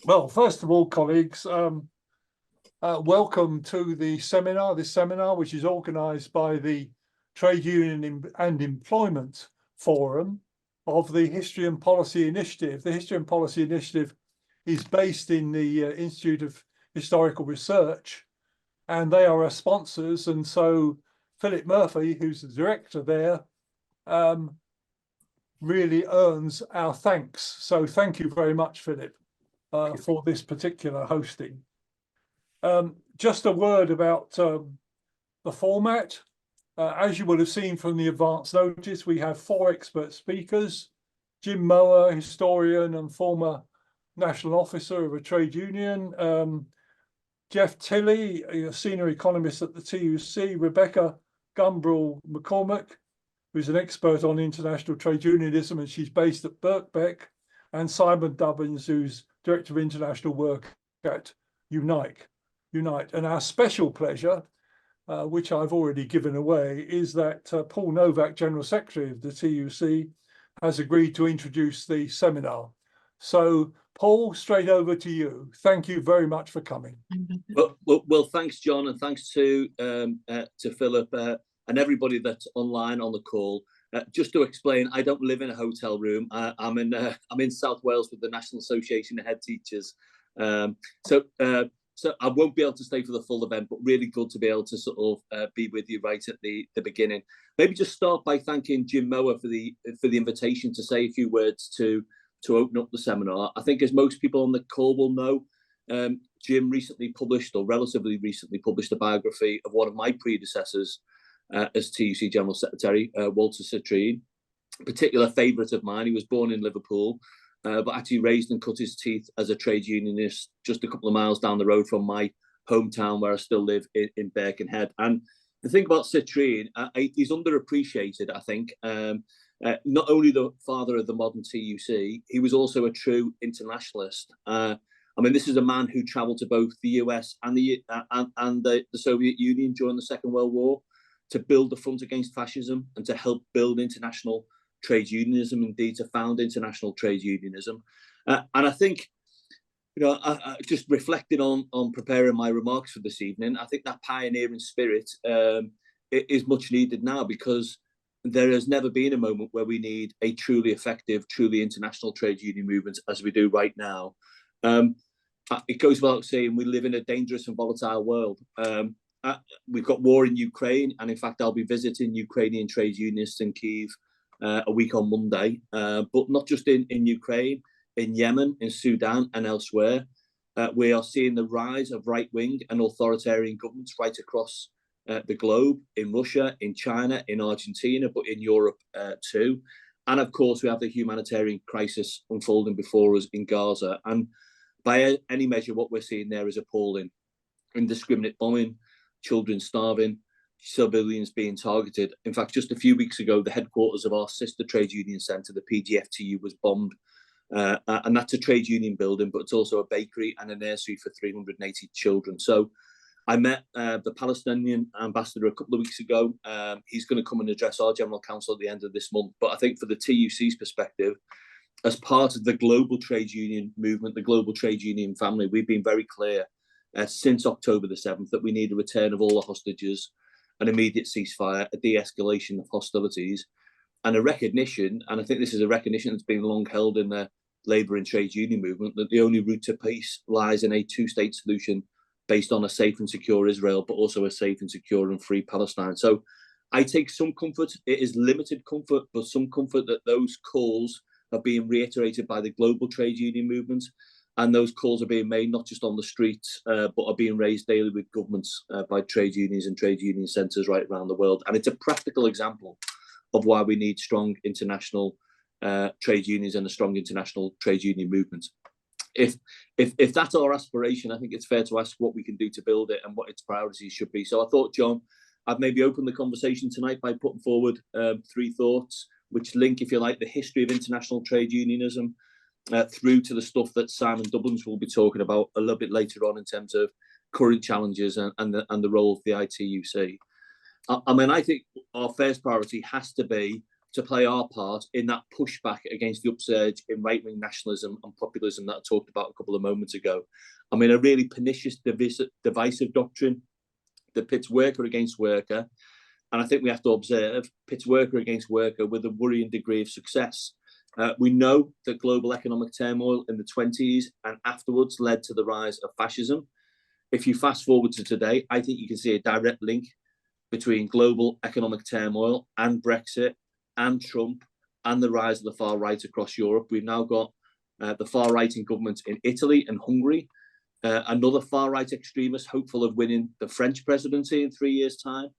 Well, first of all, colleagues, welcome to this seminar, which is organised by the Trade Union and Employment Forum of the History and Policy Initiative. The History and Policy Initiative is based in the Institute of Historical Research, and they are our sponsors. And so Philip Murphy, who's the director there, really earns our thanks. So thank you very much, Philip, for this particular hosting. Just a word about the format. As you will have seen from the advance notice, we have 4 expert speakers: Jim Mower, historian and former national officer of a trade union; Jeff Tilley, a senior economist at the TUC; Rebecca Gumbrell-McCormack, who's an expert on international trade unionism, and she's based at Birkbeck; and Simon Dubbins, who's director of international work at Unite. And our special pleasure, which I've already given away, is that Paul Novak, General Secretary of the TUC, has agreed to introduce the seminar. So, Paul, straight over to you. Thank you very much for coming. Well, thanks, John, and thanks to Philip and everybody that's online on the call. Just to explain, I don't live in a hotel room. I'm in South Wales with the National Association of Head Teachers. So I won't be able to stay for the full event, but really good to be able to sort of be with you right at the beginning. Maybe just start by thanking Jim Mower for the invitation to say a few words to open up the seminar. I think, as most people on the call will know, Jim relatively recently published a biography of one of my predecessors as TUC General Secretary, Walter Citrine, a particular favourite of mine. He was born in Liverpool, but actually raised and cut his teeth as a trade unionist just a couple of miles down the road from my hometown, where I still live in Birkenhead. And the thing about Citrine, he's underappreciated, I think. Not only the father of the modern TUC, he was also a true internationalist. I mean, this is a man who travelled to both the US and the Soviet Union during the Second World War to build the front against fascism and to help build international trade unionism, indeed to found international trade unionism. And I think, I just reflecting on preparing my remarks for this evening, I think that pioneering spirit is much needed now, because there has never been a moment where we need a truly effective, truly international trade union movement as we do right now. It goes without saying, we live in a dangerous and volatile world. We've got war in Ukraine, and in fact, I'll be visiting Ukrainian trade unionists in Kyiv a week on Monday, but not just in Ukraine, in Yemen, in Sudan and elsewhere. We are seeing the rise of right-wing and authoritarian governments right across the globe, in Russia, in China, in Argentina, but in Europe too. And of course, we have the humanitarian crisis unfolding before us in Gaza. And by any measure, what we're seeing there is appalling. Indiscriminate bombing, children starving, civilians being targeted. In fact, just a few weeks ago, the headquarters of our sister trade union centre, the PGFTU, was bombed. And that's a trade union building, but it's also a bakery and a nursery for 380 children. So I met the Palestinian ambassador a couple of weeks ago. He's going to come and address our General Council at the end of this month. But I think for the TUC's perspective, as part of the global trade union movement, the global trade union family, we've been very clear since October the 7th that we need a return of all the hostages, an immediate ceasefire, a de-escalation of hostilities, and a recognition, and I think this is a recognition that's been long held in the labour and trade union movement, that the only route to peace lies in a two-state solution based on a safe and secure Israel, but also a safe and secure and free Palestine. So I take some comfort, it is limited comfort, but some comfort that those calls are being reiterated by the global trade union movement, and those calls are being made not just on the streets, but are being raised daily with governments by trade unions and trade union centres right around the world. And it's a practical example of why we need strong international trade unions and a strong international trade union movement. If that's our aspiration, I think it's fair to ask what we can do to build it and what its priorities should be. So I thought, John, I'd maybe open the conversation tonight by putting forward 3 thoughts, which link, if you like, the history of international trade unionism through to the stuff that Simon Dubbins will be talking about a little bit later on in terms of current challenges and the role of the ITUC. I mean, I think our first priority has to be to play our part in that pushback against the upsurge in right-wing nationalism and populism that I talked about a couple of moments ago. I mean, a really pernicious, divisive doctrine that pits worker against worker. And I think we have to observe pits worker against worker with a worrying degree of success. We know that global economic turmoil in the 1920s and afterwards led to the rise of fascism. If you fast forward to today, I think you can see a direct link between global economic turmoil and Brexit and Trump and the rise of the far right across Europe. We've now got the far right in government in Italy and Hungary, another far right extremist hopeful of winning the French presidency in 3 years' time.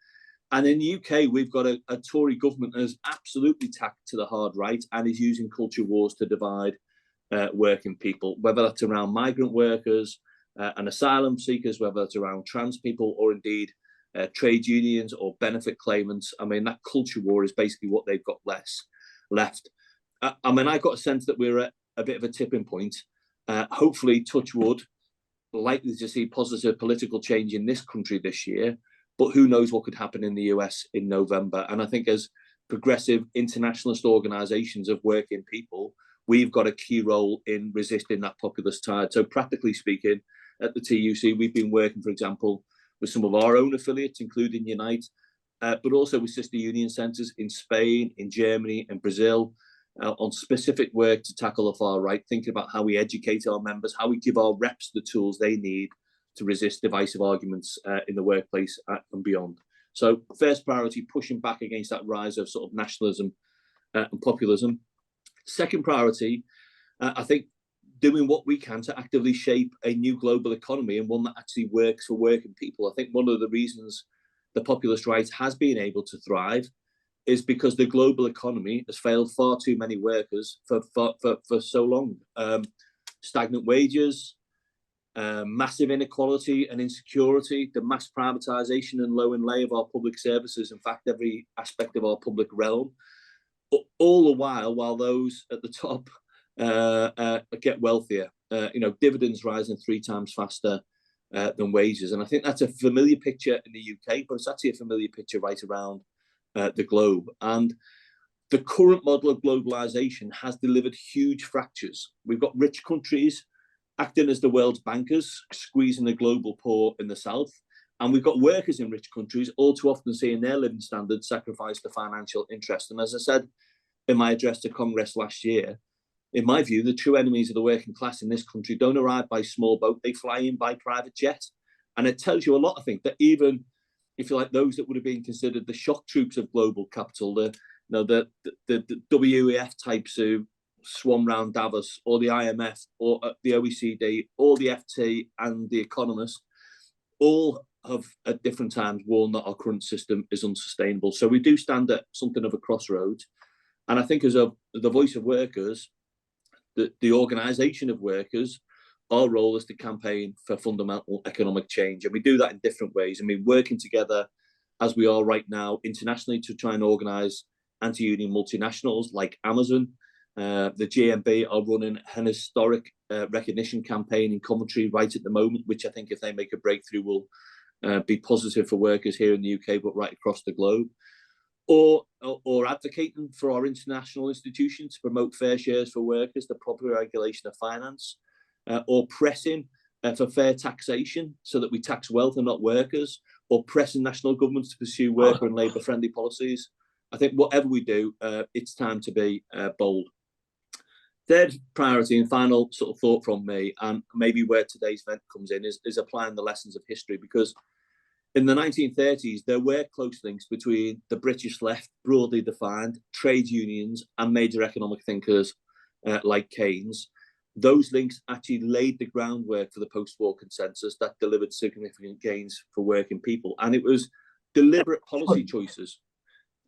And in the UK, we've got a Tory government that is absolutely tacked to the hard right and is using culture wars to divide working people, whether that's around migrant workers and asylum seekers, whether it's around trans people or indeed trade unions or benefit claimants. I mean, that culture war is basically what they've got left. I mean, I got a sense that we're at a bit of a tipping point. Hopefully, touch wood, likely to see positive political change in this country this year. But who knows what could happen in the US in November. And I think as progressive internationalist organizations of working people, we've got a key role in resisting that populist tide. So practically speaking, at the TUC, we've been working, for example, with some of our own affiliates, including Unite, but also with sister union centres in Spain, in Germany, and Brazil, on specific work to tackle the far right, thinking about how we educate our members, how we give our reps the tools they need to resist divisive arguments in the workplace and beyond. So first priority, pushing back against that rise of sort of nationalism and populism. Second priority, I think doing what we can to actively shape a new global economy and one that actually works for working people. I think one of the reasons the populist right has been able to thrive is because the global economy has failed far too many workers for so long. Stagnant wages, massive inequality and insecurity, the mass privatization and low and lay of our public services, in fact, every aspect of our public realm, all the while those at the top get wealthier. Dividends rising 3 times faster than wages. And I think that's a familiar picture in the UK, but it's actually a familiar picture right around the globe. And the current model of globalization has delivered huge fractures. We've got rich countries acting as the world's bankers, squeezing the global poor in the south. And we've got workers in rich countries all too often seeing their living standards sacrificed to financial interest. And as I said in my address to Congress last year, in my view, the true enemies of the working class in this country don't arrive by small boat, they fly in by private jet. And it tells you a lot, I think, that even if you like those that would have been considered the shock troops of global capital, the WEF types who swam round Davos, or the IMF, or the OECD, or the FT and the Economist, all have at different times warned that our current system is unsustainable. So we do stand at something of a crossroads. And I think as the voice of workers, the organisation of workers, our role is to campaign for fundamental economic change. And we do that in different ways. I mean, working together as we are right now internationally to try and organise anti-union multinationals like Amazon. The GMB are running an historic recognition campaign in Coventry right at the moment, which I think if they make a breakthrough will be positive for workers here in the UK, but right across the globe. Or advocating for our international institutions to promote fair shares for workers, the proper regulation of finance, or pressing for fair taxation so that we tax wealth and not workers, or pressing national governments to pursue worker and labour-friendly policies. I think whatever we do, it's time to be bold. Third priority and final sort of thought from me, and maybe where today's event comes in, is applying the lessons of history, because in the 1930s, there were close links between the British left, broadly defined, trade unions and major economic thinkers like Keynes. Those links actually laid the groundwork for the post-war consensus that delivered significant gains for working people. And it was deliberate policy choices,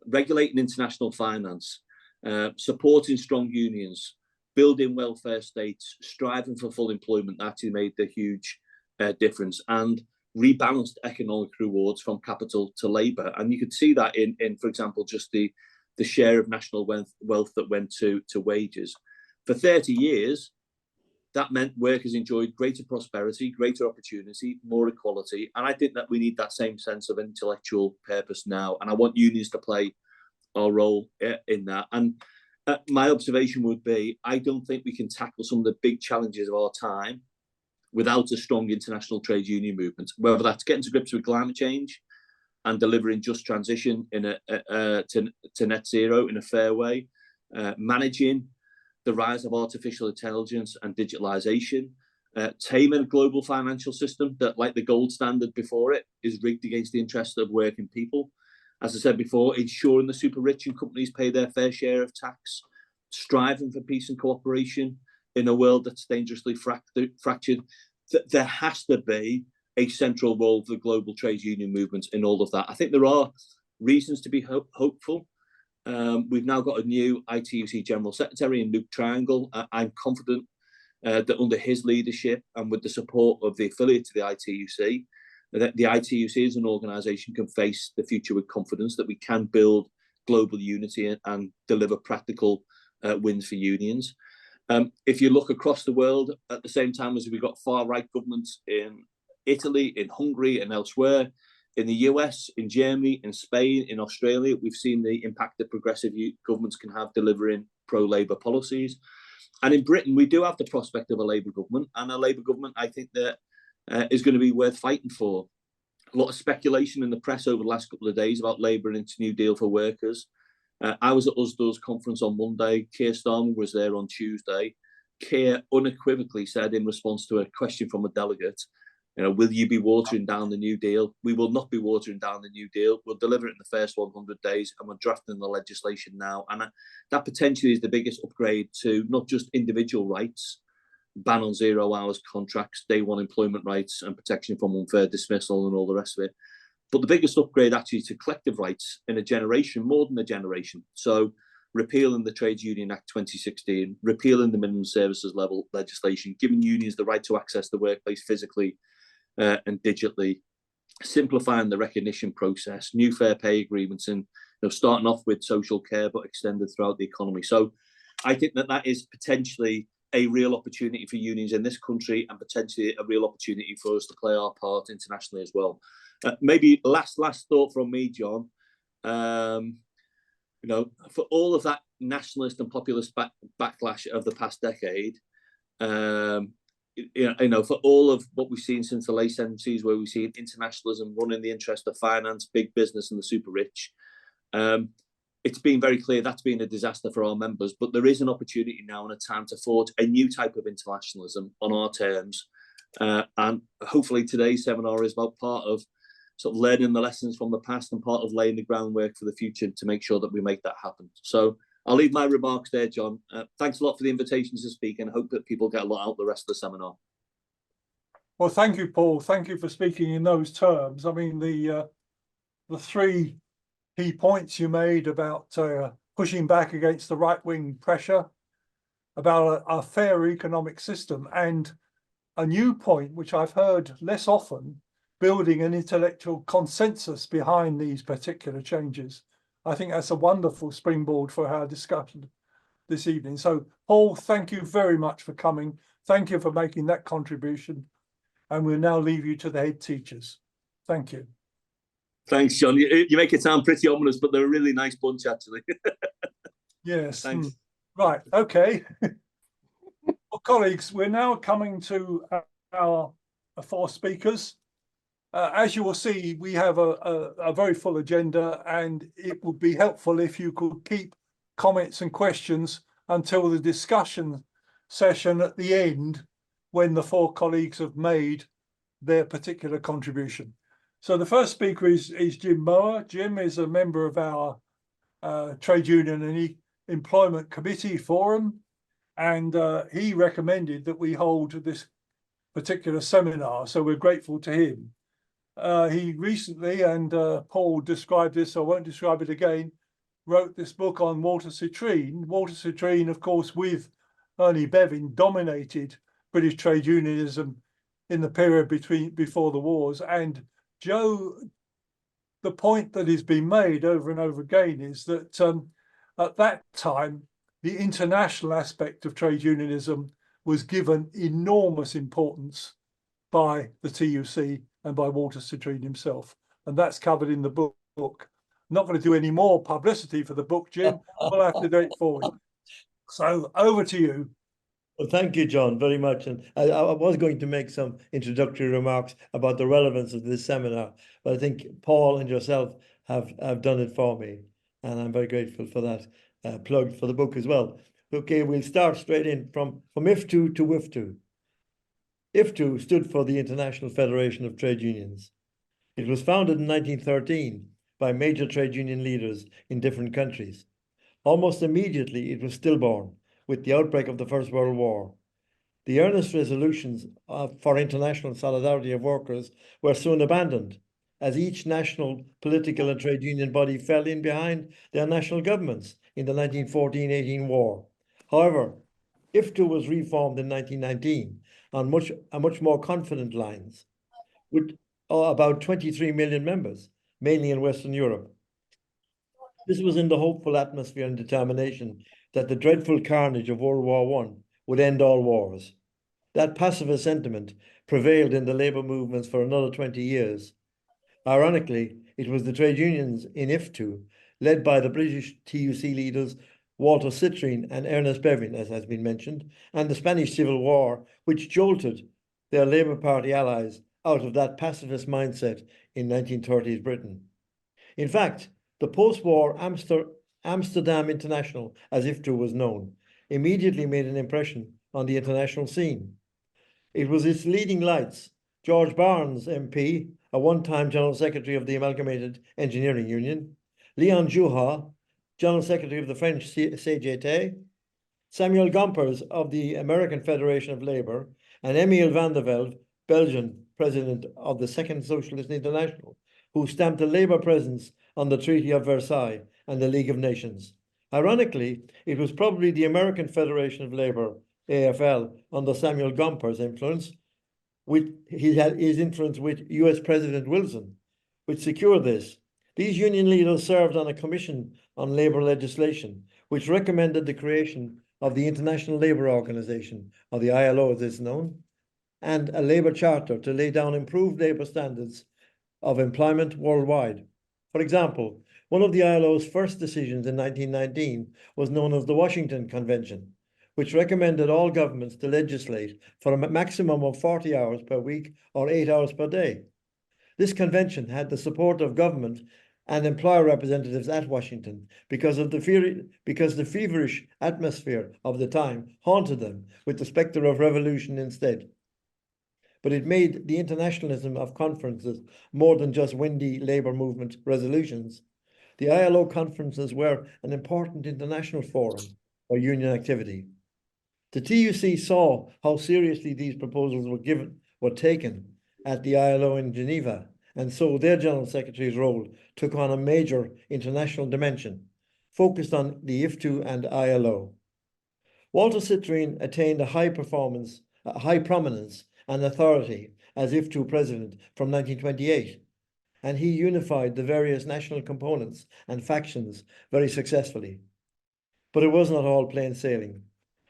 regulating international finance, supporting strong unions, building welfare states, striving for full employment that actually made the huge difference, and rebalanced economic rewards from capital to labour. And you could see that in for example, just the share of national wealth that went to wages. For 30 years, that meant workers enjoyed greater prosperity, greater opportunity, more equality. And I think that we need that same sense of intellectual purpose now. And I want unions to play our role in that. And my observation would be, I don't think we can tackle some of the big challenges of our time without a strong international trade union movement, whether that's getting to grips with climate change and delivering just transition to net zero in a fair way, managing the rise of artificial intelligence and digitalization, taming a global financial system that, like the gold standard before it, is rigged against the interests of working people. As I said before, ensuring the super rich and companies pay their fair share of tax, striving for peace and cooperation in a world that's dangerously fractured. There has to be a central role for the global trade union movement in all of that. I think there are reasons to be hopeful. We've now got a new ITUC General Secretary in Luke Triangle. I'm confident that under his leadership and with the support of the affiliate to the ITUC, that the ITUC as an organisation can face the future with confidence, that we can build global unity and deliver practical wins for unions. If you look across the world, at the same time as we've got far-right governments in Italy, in Hungary and elsewhere, in the US, in Germany, in Spain, in Australia, we've seen the impact that progressive governments can have delivering pro-Labour policies. And in Britain, we do have the prospect of a Labour government, and a Labour government, I think, that is going to be worth fighting for. A lot of speculation in the press over the last couple of days about Labour and its New Deal for workers. I was at USDO's conference on Monday. Keir Starmer was there on Tuesday. Keir unequivocally said in response to a question from a delegate, will you be watering down the New Deal? We will not be watering down the New Deal. We'll deliver it in the first 100 days, and we're drafting the legislation now. And that potentially is the biggest upgrade to not just individual rights, ban on 0 hours contracts, day one employment rights, and protection from unfair dismissal and all the rest of it, but the biggest upgrade actually to collective rights in a generation, more than a generation. So repealing the Trades Union Act 2016, repealing the minimum services level legislation, giving unions the right to access the workplace physically and digitally, simplifying the recognition process, new fair pay agreements, and starting off with social care but extended throughout the economy. So I think that is potentially a real opportunity for unions in this country, and potentially a real opportunity for us to play our part internationally as well. Maybe last thought from me, John. For all of that nationalist and populist backlash of the past decade, for all of what we've seen since the late 70s, where we've seen internationalism running the interest of finance, big business, and the super rich, it's been very clear that's been a disaster for our members. But there is an opportunity now and a time to forge a new type of internationalism on our terms. And hopefully today's seminar is about part of sort of learning the lessons from the past and part of laying the groundwork for the future to make sure that we make that happen. So I'll leave my remarks there, John. Thanks a lot for the invitation to speak, and hope that people get a lot out of the rest of the seminar. Well, thank you, Paul. Thank you for speaking in those terms. I mean, the three key points you made about pushing back against the right-wing pressure, about a fair economic system, and a new point, which I've heard less often, building an intellectual consensus behind these particular changes. I think that's a wonderful springboard for our discussion this evening. So, Paul, thank you very much for coming. Thank you for making that contribution. And we'll now leave you to the head teachers. Thank you. Thanks, John. You make it sound pretty ominous, but they're a really nice bunch, actually. Yes. Thanks. Right. Okay. Well, colleagues, we're now coming to our four speakers. As you will see, we have a very full agenda, and it would be helpful if you could keep comments and questions until the discussion session at the end, when the four colleagues have made their particular contribution. So the first speaker is Jim Mower. Jim is a member of our Trade Union and Employment Committee Forum, and he recommended that we hold this particular seminar, so we're grateful to him. He recently, and Paul described this, so I won't describe it again, wrote this book on Walter Citrine. Walter Citrine, of course, with Ernie Bevin, dominated British trade unionism in the period before the wars. And Joe, the point that has been made over and over again is that at that time, the international aspect of trade unionism was given enormous importance by the TUC and by Walter Citrine himself. And that's covered in the book. not going to do any more publicity for the book, Jim. We'll have to do it for you. So over to you. Well, thank you, John, very much. And I was going to make some introductory remarks about the relevance of this seminar, but I think Paul and yourself have done it for me. And I'm very grateful for that plug for the book as well. Okay, we'll start straight in from IFTU to WIFTU. IFTU stood for the International Federation of Trade Unions. It was founded in 1913 by major trade union leaders in different countries. Almost immediately, it was stillborn with the outbreak of the First World War. The earnest resolutions for international solidarity of workers were soon abandoned, as each national political and trade union body fell in behind their national governments in the 1914-18 war. However, IFTU was reformed in 1919 on much more confident lines, with about 23 million members, mainly in Western Europe. This was in the hopeful atmosphere and determination that the dreadful carnage of World War I would end all wars. That pacifist sentiment prevailed in the labour movements for another 20 years. Ironically, it was the trade unions in IFTU, led by the British TUC leaders Walter Citrine and Ernest Bevin, as has been mentioned, and the Spanish Civil War, which jolted their Labour Party allies out of that pacifist mindset in 1930s Britain. In fact, the post-war Amsterdam International, as IFTU was known, immediately made an impression on the international scene. It was its leading lights, George Barnes, MP, a one-time General Secretary of the Amalgamated Engineering Union, Leon Juha, General Secretary of the French CGT, Samuel Gompers of the American Federation of Labour, and Emile van der Velde, Belgian President of the Second Socialist International, who stamped a Labour presence on the Treaty of Versailles and the League of Nations. Ironically, it was probably the American Federation of Labour, AFL, under Samuel Gompers' influence, his influence with US President Wilson, which secured this. These union leaders served on a commission on labour legislation, which recommended the creation of the International Labour Organization, or the ILO as it's known, and a labour charter to lay down improved labour standards of employment worldwide. For example, one of the ILO's first decisions in 1919 was known as the Washington Convention, which recommended all governments to legislate for a maximum of 40 hours per week or 8 hours per day. This convention had the support of government and employer representatives at Washington because the feverish atmosphere of the time haunted them with the spectre of revolution instead. But it made the internationalism of conferences more than just windy labour movement resolutions. The ILO conferences were an important international forum for union activity. The TUC saw how seriously these proposals were taken at the ILO in Geneva, and so their General Secretary's role took on a major international dimension, focused on the IFTU and ILO. Walter Citrine attained a high prominence and authority as IFTU president from 1928, and he unified the various national components and factions very successfully. But it was not all plain sailing.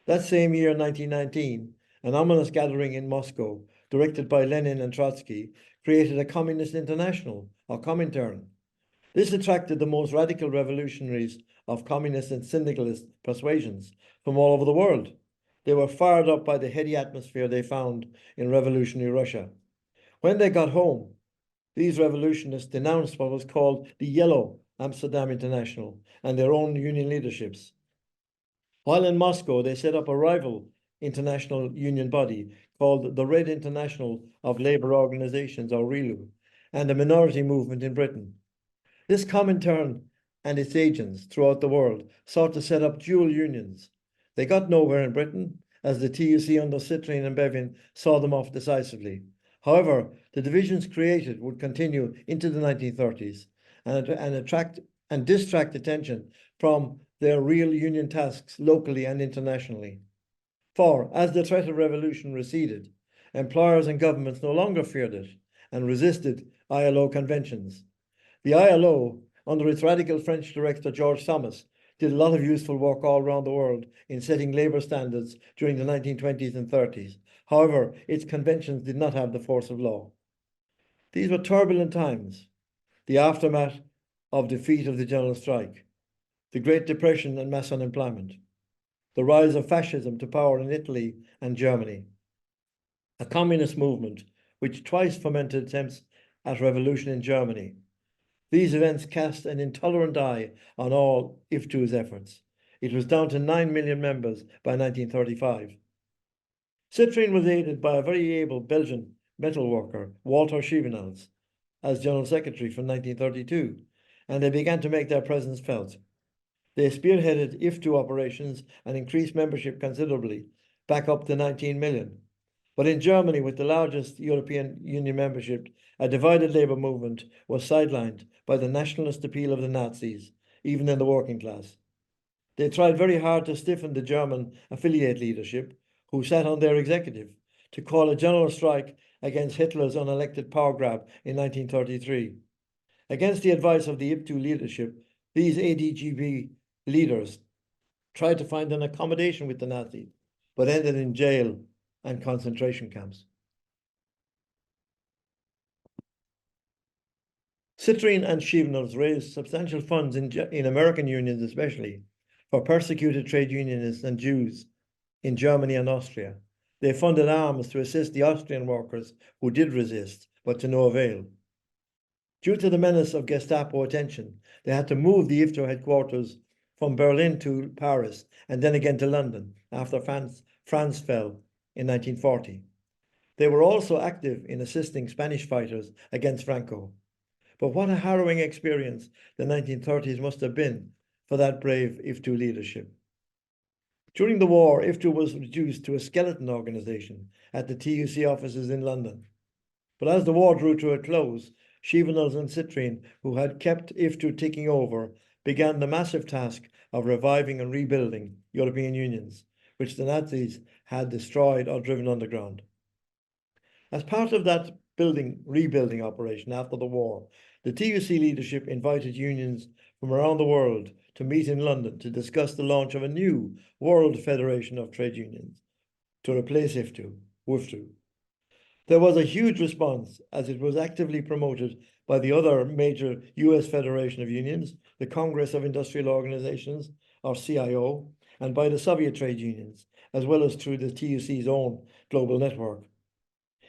That same year, 1919, an ominous gathering in Moscow, directed by Lenin and Trotsky, created a Communist International, or Comintern. This attracted the most radical revolutionaries of communist and syndicalist persuasions from all over the world. They were fired up by the heady atmosphere they found in revolutionary Russia. When they got home, these revolutionists denounced what was called the Yellow Amsterdam International and their own union leaderships. While in Moscow, they set up a rival international union body called the Red International of Labour Organizations, or RILU, and a minority movement in Britain. This Comintern and its agents throughout the world sought to set up dual unions. They got nowhere in Britain, as the TUC under Citrine and Bevin saw them off decisively. However, the divisions created would continue into the 1930s and distract attention from their real union tasks locally and internationally. For, as the threat of revolution receded, employers and governments no longer feared it and resisted ILO conventions. The ILO, under its radical French director Georges Thomas, did a lot of useful work all around the world in setting labour standards during the 1920s and 30s. However, its conventions did not have the force of law. These were turbulent times. The aftermath of defeat of the general strike, the Great Depression and mass unemployment, the rise of fascism to power in Italy and Germany, a communist movement which twice fomented attempts at revolution in Germany. These events cast an intolerant eye on all IFTU's efforts. It was down to 9 million members by 1935. Citroën was aided by a very able Belgian metalworker, Walter Schievenels, as General Secretary from 1932, and they began to make their presence felt. They spearheaded IFTU operations and increased membership considerably, back up to 19 million. But in Germany, with the largest European Union membership, a divided labour movement was sidelined by the nationalist appeal of the Nazis, even in the working class. They tried very hard to stiffen the German affiliate leadership, who sat on their executive, to call a general strike against Hitler's unelected power grab in 1933. Against the advice of the IFTU leadership, these ADGB leaders tried to find an accommodation with the Nazis, but ended in jail and concentration camps. Citroën and Schievenels raised substantial funds in American unions especially for persecuted trade unionists and Jews in Germany and Austria. They funded arms to assist the Austrian workers who did resist, but to no avail. Due to the menace of Gestapo attention, they had to move the IFTU headquarters from Berlin to Paris and then again to London after France fell in 1940. They were also active in assisting Spanish fighters against Franco. But what a harrowing experience the 1930s must have been for that brave IFTU leadership. During the war, IFTU was reduced to a skeleton organisation at the TUC offices in London. But as the war drew to a close, Schievenels and Citroën, who had kept IFTU ticking over, began the massive task of reviving and rebuilding European unions, which the Nazis had destroyed or driven underground. As part of that rebuilding operation after the war, the TUC leadership invited unions from around the world to meet in London to discuss the launch of a new World Federation of Trade Unions to replace WFTU. There was a huge response as it was actively promoted by the other major US Federation of Unions, the Congress of Industrial Organizations, or CIO, and by the Soviet trade unions, as well as through the TUC's own global network.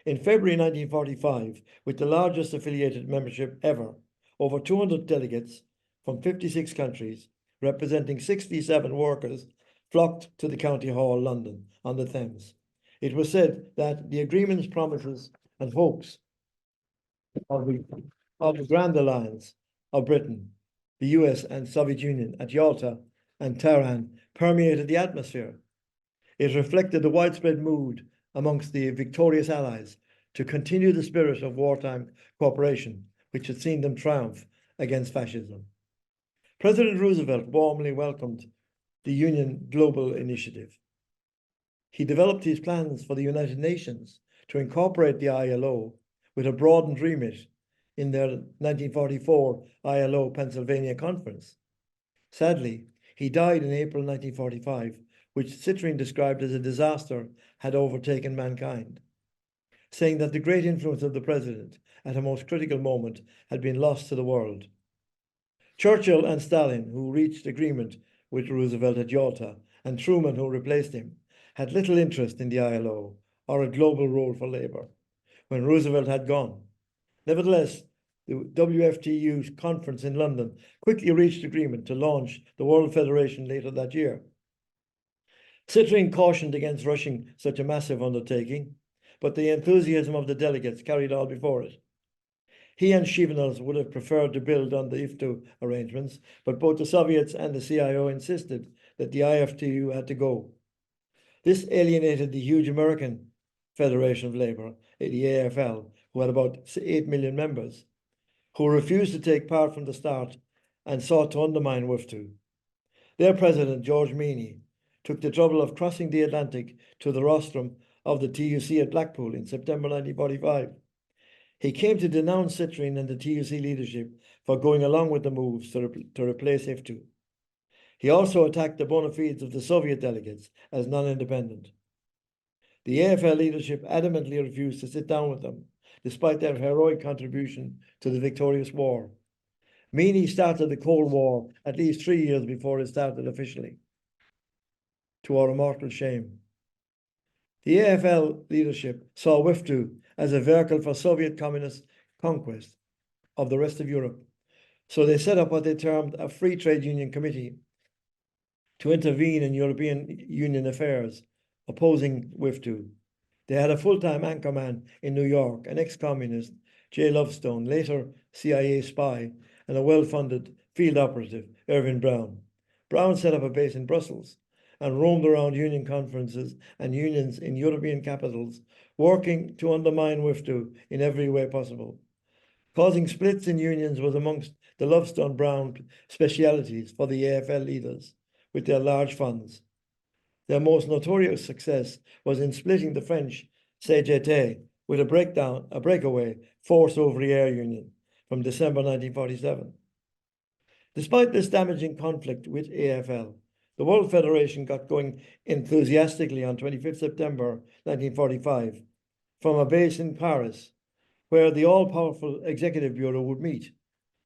In February 1945, with the largest affiliated membership ever, over 200 delegates from 56 countries, representing 67 workers, flocked to the County Hall, London, on the Thames. It was said that the agreements, promises, and hopes of the Grand Alliance of Britain, the US and Soviet Union at Yalta and Tehran permeated the atmosphere. It reflected the widespread mood amongst the victorious allies to continue the spirit of wartime cooperation, which had seen them triumph against fascism. President Roosevelt warmly welcomed the Union Global Initiative. He developed his plans for the United Nations to incorporate the ILO with a broadened remit in their 1944 ILO Pennsylvania Conference. Sadly, he died in April 1945, which Citroën described as a disaster had overtaken mankind, saying that the great influence of the president at a most critical moment had been lost to the world. Churchill and Stalin, who reached agreement with Roosevelt at Yalta, and Truman, who replaced him, had little interest in the ILO or a global role for labour when Roosevelt had gone. Nevertheless, the WFTU conference in London quickly reached agreement to launch the World Federation later that year. Citroën cautioned against rushing such a massive undertaking, but the enthusiasm of the delegates carried all before it. He and Schievenels would have preferred to build on the IFTU arrangements, but both the Soviets and the CIO insisted that the IFTU had to go. This alienated the huge American Federation of Labour, the AFL, who had about 8 million members, who refused to take part from the start and sought to undermine WFTU. Their president, George Meany, took the trouble of crossing the Atlantic to the rostrum of the TUC at Blackpool in September 1945. He came to denounce Citroën and the TUC leadership for going along with the moves to replace IFTU. He also attacked the bona fides of the Soviet delegates as non-independent. The AFL leadership adamantly refused to sit down with them, despite their heroic contribution to the victorious war. Meany started the Cold War at least 3 years before it started officially, to our immortal shame. The AFL leadership saw WIFTU as a vehicle for Soviet communist conquest of the rest of Europe. So they set up what they termed a Free Trade Union Committee to intervene in European Union affairs, opposing WIFTU. They had a full-time anchorman in New York, an ex-communist, J. Lovestone, later CIA spy, and a well-funded field operative, Irving Brown. Brown set up a base in Brussels and roamed around union conferences and unions in European capitals, working to undermine WIFTU in every way possible. Causing splits in unions was amongst the Lovestone-Brown specialities for the AFL leaders with their large funds. Their most notorious success was in splitting the French CGT with a breakaway force ouvrière union from December 1947. Despite this damaging conflict with AFL, the World Federation got going enthusiastically on 25th September 1945 from a base in Paris, where the all-powerful Executive Bureau would meet.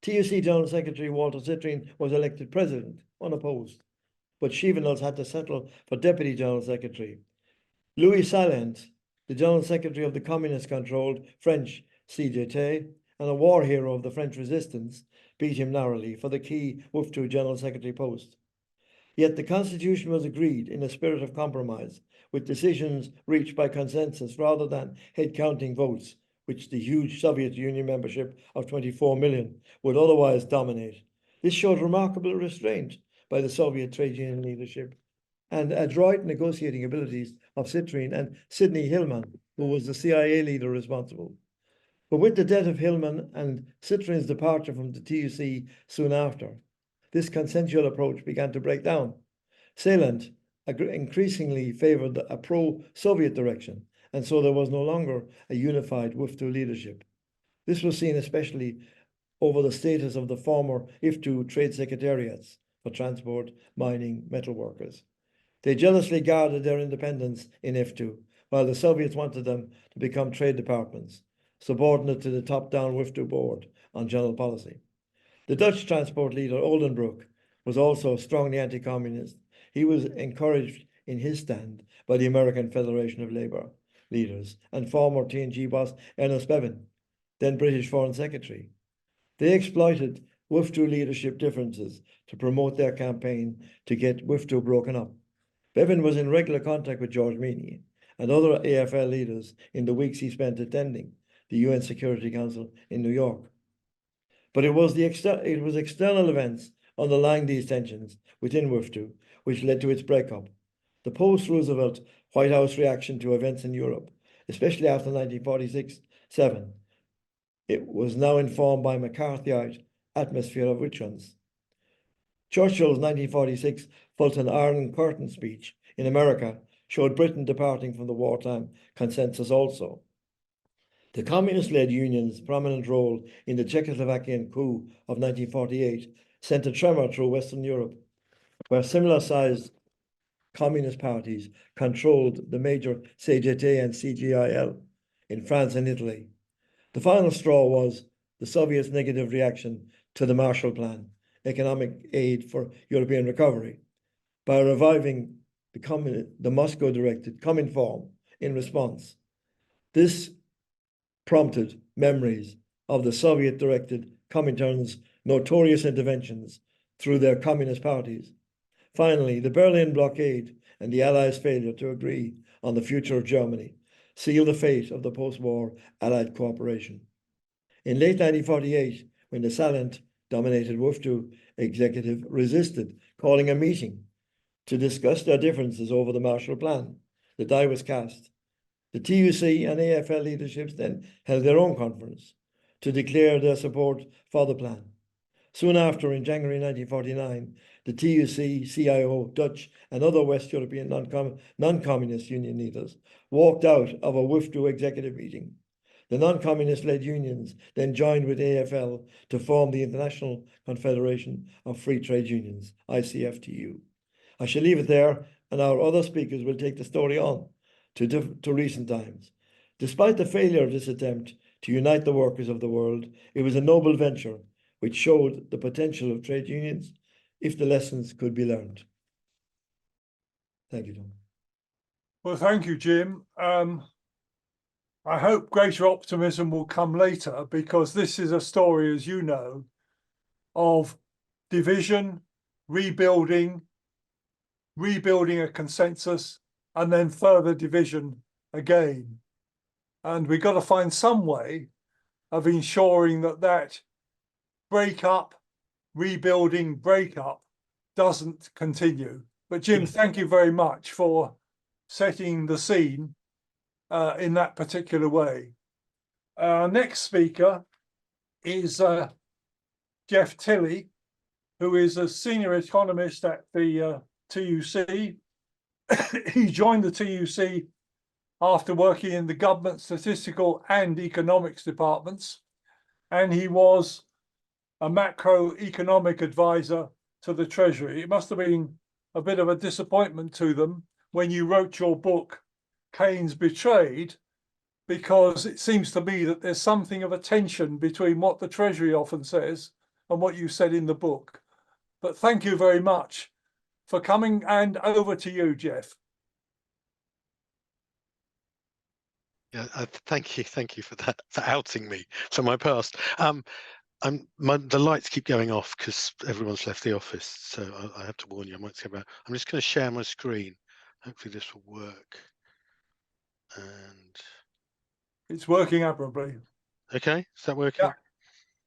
TUC General Secretary Walter Citrine was elected president, unopposed, but Chivinals had to settle for Deputy General Secretary. Louis Salient, the General Secretary of the Communist-controlled French CGT and a war hero of the French resistance, beat him narrowly for the key WIFTU General Secretary post. Yet the Constitution was agreed in a spirit of compromise, with decisions reached by consensus rather than head-counting votes, which the huge Soviet Union membership of 24 million would otherwise dominate. This showed remarkable restraint by the Soviet trade union leadership and adroit negotiating abilities of Citrine and Sidney Hillman, who was the CIA leader responsible. But with the death of Hillman and Citrine's departure from the TUC soon after, this consensual approach began to break down. Salient increasingly favoured a pro-Soviet direction, and so there was no longer a unified WIFTU leadership. This was seen especially over the status of the former IFTU trade secretariats for transport, mining, metal workers. They jealously guarded their independence in IFTU, while the Soviets wanted them to become trade departments, subordinate to the top-down WIFTU board on general policy. The Dutch transport leader, Oldenbroek, was also strongly anti-communist. He was encouraged in his stand by the American Federation of Labour leaders and former TNG boss Ernest Bevin, then British Foreign Secretary. They exploited WIFTU leadership differences to promote their campaign to get WIFTU broken up. Bevin was in regular contact with George Meany and other AFL leaders in the weeks he spent attending the UN Security Council in New York. But it was external events underlying these tensions within WIFTU which led to its breakup. The post-Roosevelt White House reaction to events in Europe, especially after 1946-7, it was now informed by McCarthyite atmosphere of witch hunts. Churchill's 1946 Fulton Iron Curtain speech in America showed Britain departing from the wartime consensus also. The communist-led union's prominent role in the Czechoslovakian coup of 1948 sent a tremor through Western Europe, where similar-sized communist parties controlled the major CGT and CGIL in France and Italy. The final straw was the Soviets' negative reaction to the Marshall Plan, economic aid for European recovery, by reviving the Moscow-directed Cominform in response. This prompted memories of the Soviet-directed Comintern's notorious interventions through their communist parties. Finally, the Berlin blockade and the Allies' failure to agree on the future of Germany sealed the fate of the post-war Allied cooperation. In late 1948, when the Salient-dominated WIFTU executive resisted calling a meeting to discuss their differences over the Marshall Plan, the die was cast. The TUC and AFL leaderships then held their own conference to declare their support for the plan. Soon after, in January 1949, the TUC, CIO, Dutch, and other West European non-communist union leaders walked out of a WIFTU executive meeting. The non-communist-led unions then joined with AFL to form the International Confederation of Free Trade Unions, ICFTU. I shall leave it there, and our other speakers will take the story on to recent times. Despite the failure of this attempt to unite the workers of the world, it was a noble venture which showed the potential of trade unions if the lessons could be learned. Thank you, John. Well, thank you, Jim. I hope greater optimism will come later, because this is a story, as you know, of division, rebuilding a consensus, and then further division again. And we've got to find some way of ensuring that breakup, rebuilding, breakup doesn't continue. But Jim, thank you very much for setting the scene in that particular way. Our next speaker is Jeff Tilley, who is a senior economist at the TUC. He joined the TUC after working in the government statistical and economics departments, and he was a macroeconomic advisor to the Treasury. It must have been a bit of a disappointment to them when you wrote your book, Keynes Betrayed, because it seems to me that there's something of a tension between what the Treasury often says and what you said in the book. But thank you very much for coming, and over to you, Jeff. Yeah, thank you for that, for outing me for my past. The lights keep going off because everyone's left the office, so I have to warn you. I might say about. I'm just going to share my screen. Hopefully this will work. And it's working admirably. Okay, is that working? Yeah.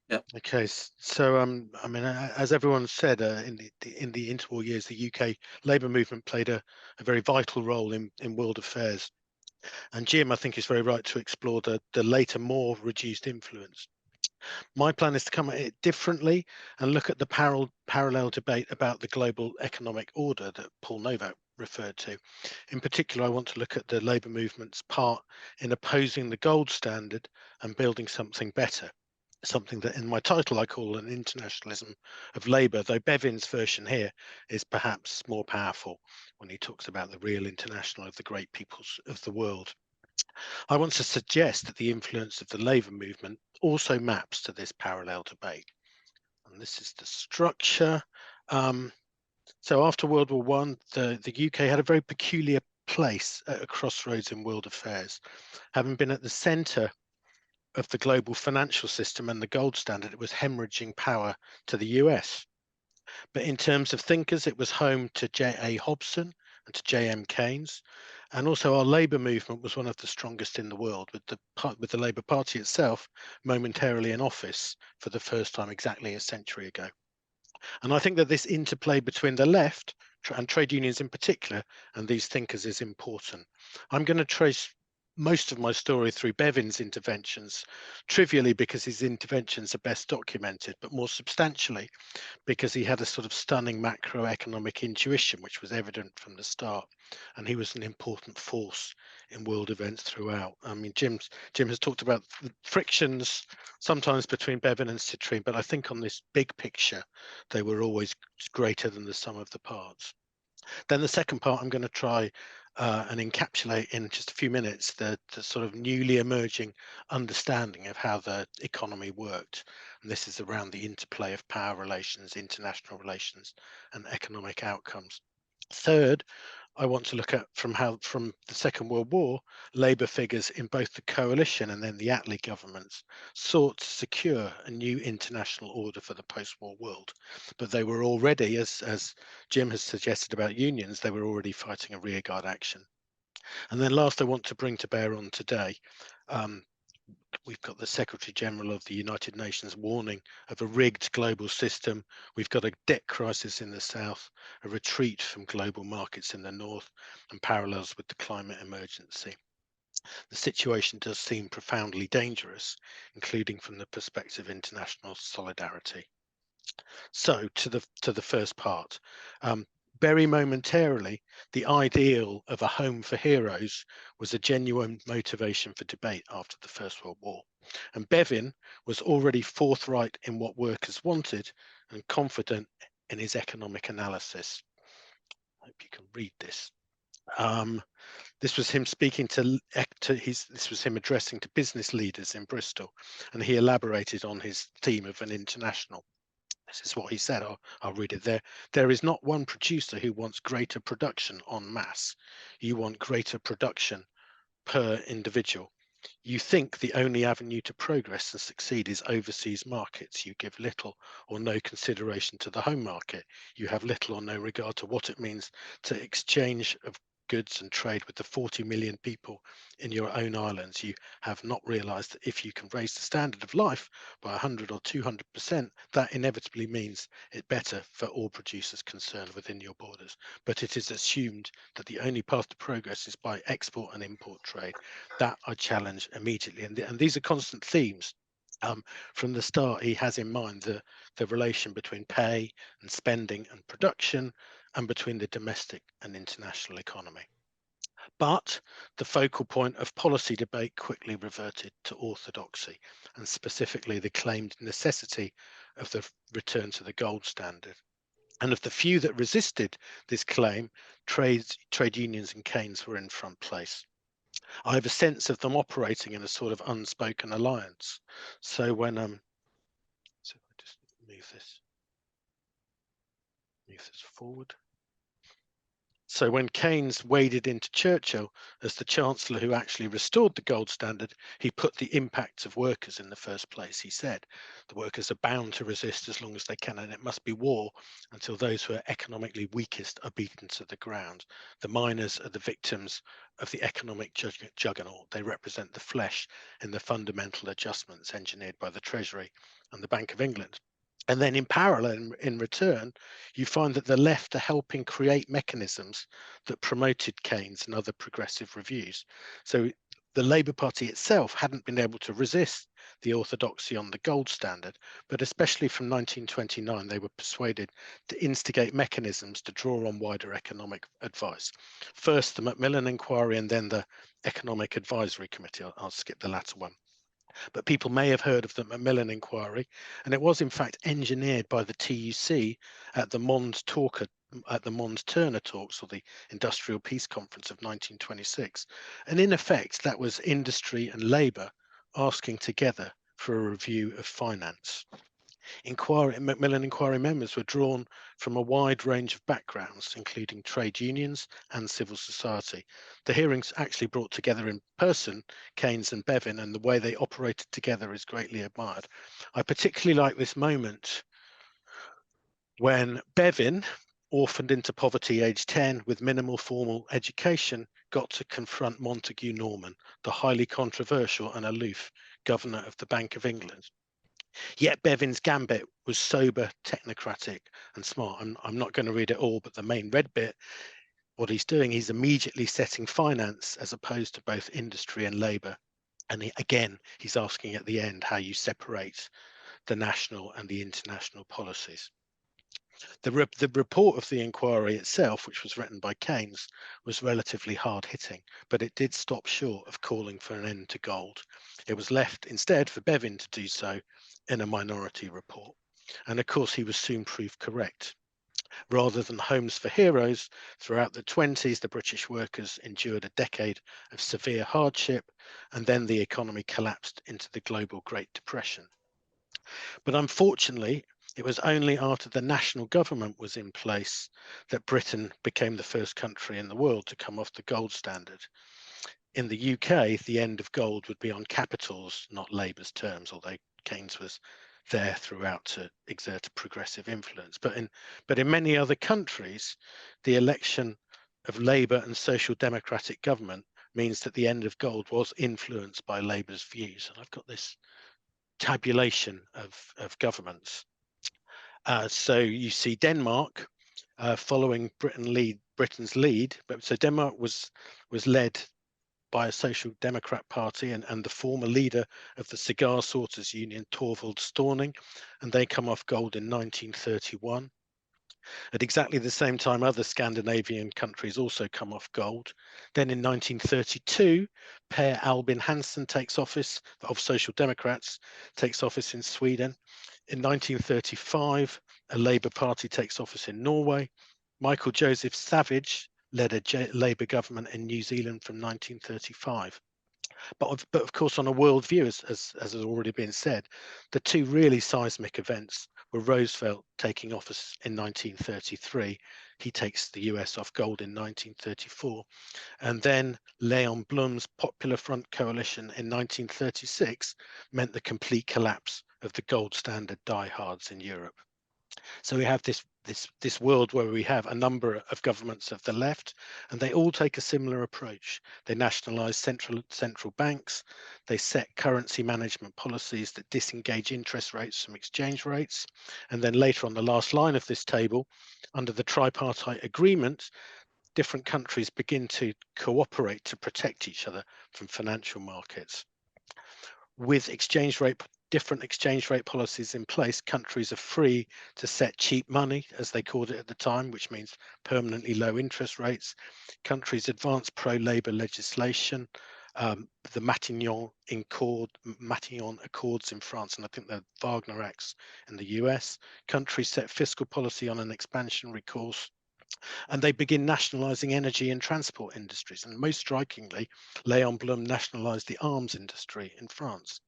Yeah. Okay, so I mean, as everyone said, in the interwar years, the UK labour movement played a very vital role in world affairs. And Jim, I think, is very right to explore the later, more reduced influence. My plan is to come at it differently and look at the parallel debate about the global economic order that Paul Novak referred to. In particular, I want to look at the labour movement's part in opposing the gold standard and building something better. Something that in my title I call an internationalism of labour, though Bevin's version here is perhaps more powerful when he talks about the real international of the great peoples of the world. I want to suggest that the influence of the labour movement also maps to this parallel debate. And this is the structure. So after World War I, the UK had a very peculiar place at a crossroads in world affairs. Having been at the centre of the global financial system and the gold standard, it was hemorrhaging power to the US. But in terms of thinkers, it was home to J.A. Hobson and to J.M. Keynes. And also our labour movement was one of the strongest in the world, with the Labour Party itself momentarily in office for the first time exactly a century ago. And I think that this interplay between the left and trade unions in particular and these thinkers is important. I'm going to trace most of my story through Bevin's interventions, trivially because his interventions are best documented, but more substantially because he had a sort of stunning macroeconomic intuition, which was evident from the start. And he was an important force in world events throughout. I mean, Jim has talked about the frictions sometimes between Bevin and Citrine, but I think on this big picture, they were always greater than the sum of the parts. Then the second part, I'm going to try and encapsulate in just a few minutes the sort of newly emerging understanding of how the economy worked. And this is around the interplay of power relations, international relations, and economic outcomes. Third, I want to look at from the Second World War, Labour figures in both the coalition and then the Attlee governments sought to secure a new international order for the post-war world. But they were already, as Jim has suggested about unions, they were already fighting a rearguard action. And then last, I want to bring to bear on today, we've got the Secretary General of the United Nations warning of a rigged global system. We've got a debt crisis in the south, a retreat from global markets in the north, and parallels with the climate emergency. The situation does seem profoundly dangerous, including from the perspective of international solidarity. So to the first part. Very momentarily, the ideal of a home for heroes was a genuine motivation for debate after the First World War. And Bevin was already forthright in what workers wanted and confident in his economic analysis. I hope you can read this. This was him speaking this was him addressing to business leaders in Bristol, and he elaborated on his theme of an international. This is what he said. I'll read it there. There is not one producer who wants greater production en masse. You want greater production per individual. You think the only avenue to progress and succeed is overseas markets. You give little or no consideration to the home market. You have little or no regard to what it means to exchange of goods and trade with the 40 million people in your own islands. You have not realized that if you can raise the standard of life by 100 or 200%, that inevitably means it better for all producers concerned within your borders. But it is assumed that the only path to progress is by export and import trade. That I challenge immediately. And these are constant themes. From the start, he has in mind the relation between pay and spending and production, and between the domestic and international economy. But the focal point of policy debate quickly reverted to orthodoxy, and specifically the claimed necessity of the return to the gold standard. And of the few that resisted this claim, trade unions and Keynes were in front place. I have a sense of them operating in a sort of unspoken alliance. So when so if I just move this forward. So when Keynes waded into Churchill as the chancellor who actually restored the gold standard, he put the impacts of workers in the first place. He said, the workers are bound to resist as long as they can, and it must be war until those who are economically weakest are beaten to the ground. The miners are the victims of the economic juggernaut. They represent the flesh in the fundamental adjustments engineered by the Treasury and the Bank of England. And then in parallel, in return, you find that the left are helping create mechanisms that promoted Keynes and other progressive reviews. So the Labour Party itself hadn't been able to resist the orthodoxy on the gold standard, but especially from 1929, they were persuaded to instigate mechanisms to draw on wider economic advice. First, the Macmillan Inquiry, and then the Economic Advisory Committee. I'll skip the latter one. But people may have heard of the Macmillan Inquiry, and it was in fact engineered by the TUC at the Mons Turner talks, or the Industrial Peace Conference of 1926. And in effect, that was industry and labour asking together for a review of finance. Macmillan Inquiry members were drawn from a wide range of backgrounds, including trade unions and civil society. The hearings actually brought together in person Keynes and Bevin, and the way they operated together is greatly admired. I particularly like this moment when Bevin, orphaned into poverty age 10 with minimal formal education, got to confront Montague Norman, the highly controversial and aloof governor of the Bank of England. Yet Bevin's gambit was sober, technocratic, and smart. I'm not going to read it all, but the main red bit, what he's doing, he's immediately setting finance as opposed to both industry and labour. And he's asking at the end how you separate the national and the international policies. The report of the inquiry itself, which was written by Keynes, was relatively hard-hitting, but it did stop short of calling for an end to gold. It was left instead for Bevin to do so in a minority report. And of course, he was soon proved correct. Rather than homes for heroes, throughout the 20s, the British workers endured a decade of severe hardship, and then the economy collapsed into the global Great Depression. But unfortunately, it was only after the national government was in place that Britain became the first country in the world to come off the gold standard. In the UK, the end of gold would be on capitals, not Labour's terms, although Keynes was there throughout to exert a progressive influence. But in many other countries, the election of Labour and social democratic government means that the end of gold was influenced by Labour's views. And I've got this tabulation of governments. So you see Denmark following Britain's lead, but so Denmark was led by a Social Democrat Party and the former leader of the Cigar Sorters Union, Thorvald Storning, and they come off gold in 1931. At exactly the same time, other Scandinavian countries also come off gold. Then in 1932, Per Albin Hansson takes office, of Social Democrats, takes office in Sweden. In 1935, a Labour Party takes office in Norway. Michael Joseph Savage led a Labour government in New Zealand from 1935. But of course, on a world view, as has already been said, the two really seismic events were Roosevelt taking office in 1933. He takes the US off gold in 1934. And then Leon Blum's Popular Front coalition in 1936 meant the complete collapse of the gold standard diehards in Europe. So we have this world where we have a number of governments of the left, and they all take a similar approach. They nationalize central banks, they set currency management policies that disengage interest rates from exchange rates, and then later on the last line of this table, under the tripartite agreement, different countries begin to cooperate to protect each other from financial markets. With different exchange rate policies in place, countries are free to set cheap money, as they called it at the time, which means permanently low interest rates. Countries advance pro-labor legislation, the Matignon Accords in France, and I think the Wagner Acts in the US. Countries set fiscal policy on an expansionary course, and they begin nationalizing energy and transport industries. And most strikingly, Léon Blum nationalized the arms industry in France.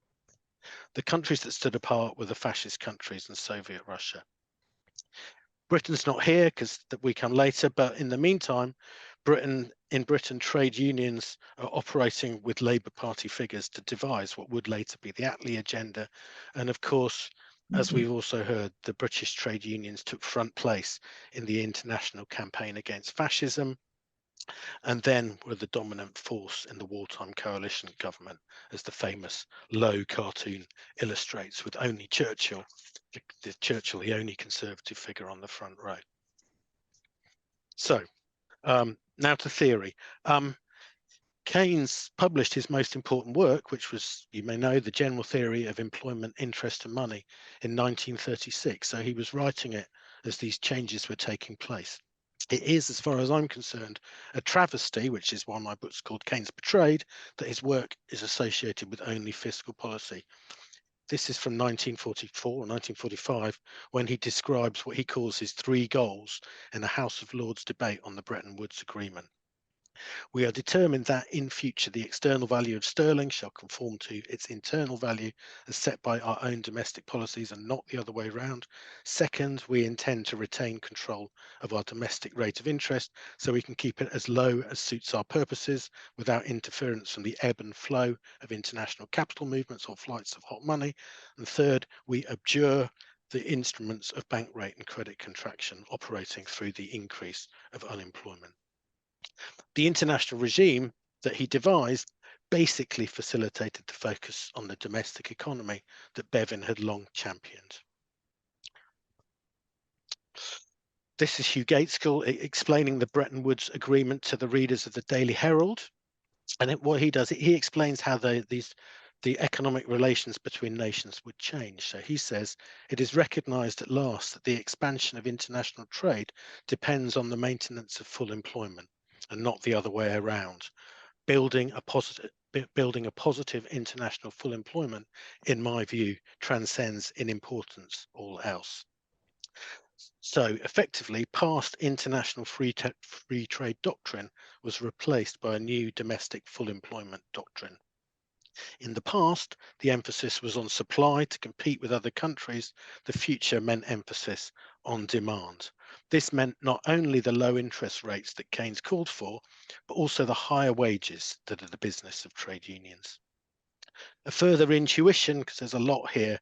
The countries that stood apart were the fascist countries and Soviet Russia. Britain's not here because we come later, but in the meantime, in Britain, trade unions are operating with Labour Party figures to devise what would later be the Attlee agenda. And of course, as we've also heard, the British trade unions took front place in the international campaign against fascism, and then were the dominant force in the wartime coalition government, as the famous Low cartoon illustrates, with only Churchill, the only conservative figure on the front row. So now to theory. Keynes published his most important work, which was, you may know, The General Theory of Employment, Interest and Money, in 1936. So he was writing it as these changes were taking place. It is, as far as I'm concerned, a travesty, which is why my book's called Keynes Betrayed, that his work is associated with only fiscal policy. This is from 1944 or 1945, when he describes what he calls his three goals in a House of Lords debate on the Bretton Woods Agreement. We are determined that in future the external value of sterling shall conform to its internal value as set by our own domestic policies and not the other way round. Second, we intend to retain control of our domestic rate of interest so we can keep it as low as suits our purposes without interference from the ebb and flow of international capital movements or flights of hot money. And third, we abjure the instruments of bank rate and credit contraction operating through the increase of unemployment. The international regime that he devised basically facilitated the focus on the domestic economy that Bevin had long championed. This is Hugh Gaitskell explaining the Bretton Woods Agreement to the readers of the Daily Herald. And what he does, he explains how the economic relations between nations would change. So he says, it is recognized at last that the expansion of international trade depends on the maintenance of full employment, and not the other way around. Building a positive international full employment, in my view, transcends in importance all else. So effectively, past international free trade doctrine was replaced by a new domestic full employment doctrine. In the past, the emphasis was on supply to compete with other countries. The future meant emphasis on demand. This meant not only the low interest rates that Keynes called for, but also the higher wages that are the business of trade unions. A further intuition, because there's a lot here,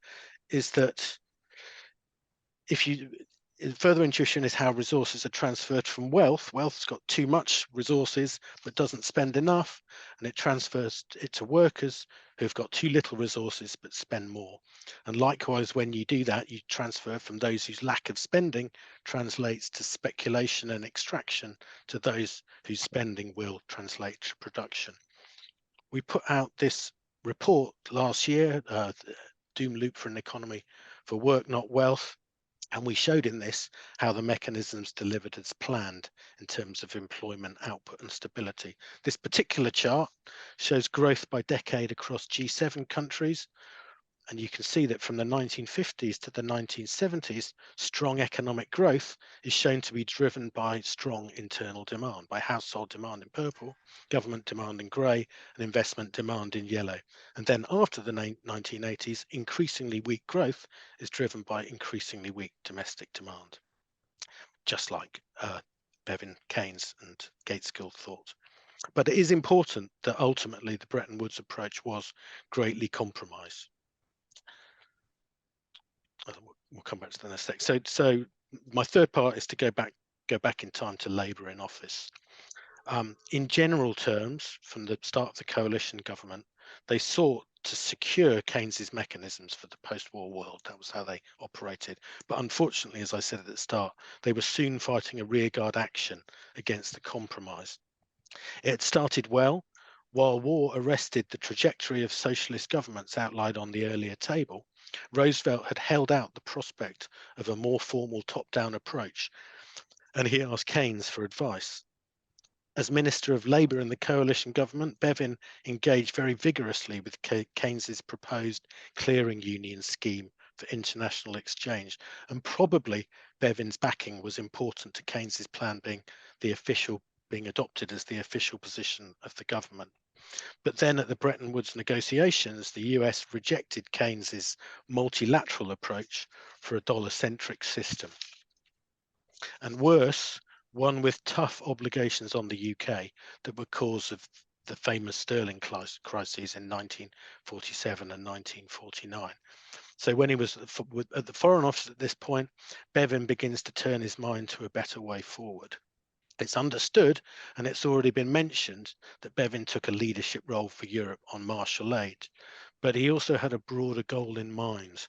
is that further intuition is how resources are transferred from wealth. Wealth's got too much resources but doesn't spend enough, and it transfers it to workers who've got too little resources but spend more. And likewise, when you do that, you transfer from those whose lack of spending translates to speculation and extraction to those whose spending will translate to production. We put out this report last year, Doom Loop for an Economy for Work, Not Wealth. And we showed in this how the mechanisms delivered as planned in terms of employment output and stability. This particular chart shows growth by decade across G7 countries. And you can see that from the 1950s to the 1970s, strong economic growth is shown to be driven by strong internal demand, by household demand in purple, government demand in grey, and investment demand in yellow. And then after the 1980s, increasingly weak growth is driven by increasingly weak domestic demand, just like Bevin, Keynes and Gaitskell thought. But it is important that ultimately the Bretton Woods approach was greatly compromised. We'll come back to that in a sec. So my third part is to go back in time to Labour in office. In general terms, from the start of the coalition government, they sought to secure Keynes's mechanisms for the post-war world. That was how they operated. But unfortunately, as I said at the start, they were soon fighting a rearguard action against the compromise. It started well. While war arrested the trajectory of socialist governments outlined on the earlier table, Roosevelt had held out the prospect of a more formal top-down approach, and he asked Keynes for advice. As Minister of Labour in the coalition government, Bevin engaged very vigorously with Keynes's proposed clearing union scheme for international exchange, and probably Bevin's backing was important to Keynes's plan being adopted as the official position of the government. But then at the Bretton Woods negotiations, the US rejected Keynes's multilateral approach for a dollar-centric system. And worse, one with tough obligations on the UK that were cause of the famous sterling crises in 1947 and 1949. So when he was at the Foreign Office at this point, Bevin begins to turn his mind to a better way forward. It's understood, and it's already been mentioned, that Bevin took a leadership role for Europe on Marshall Aid, but he also had a broader goal in mind.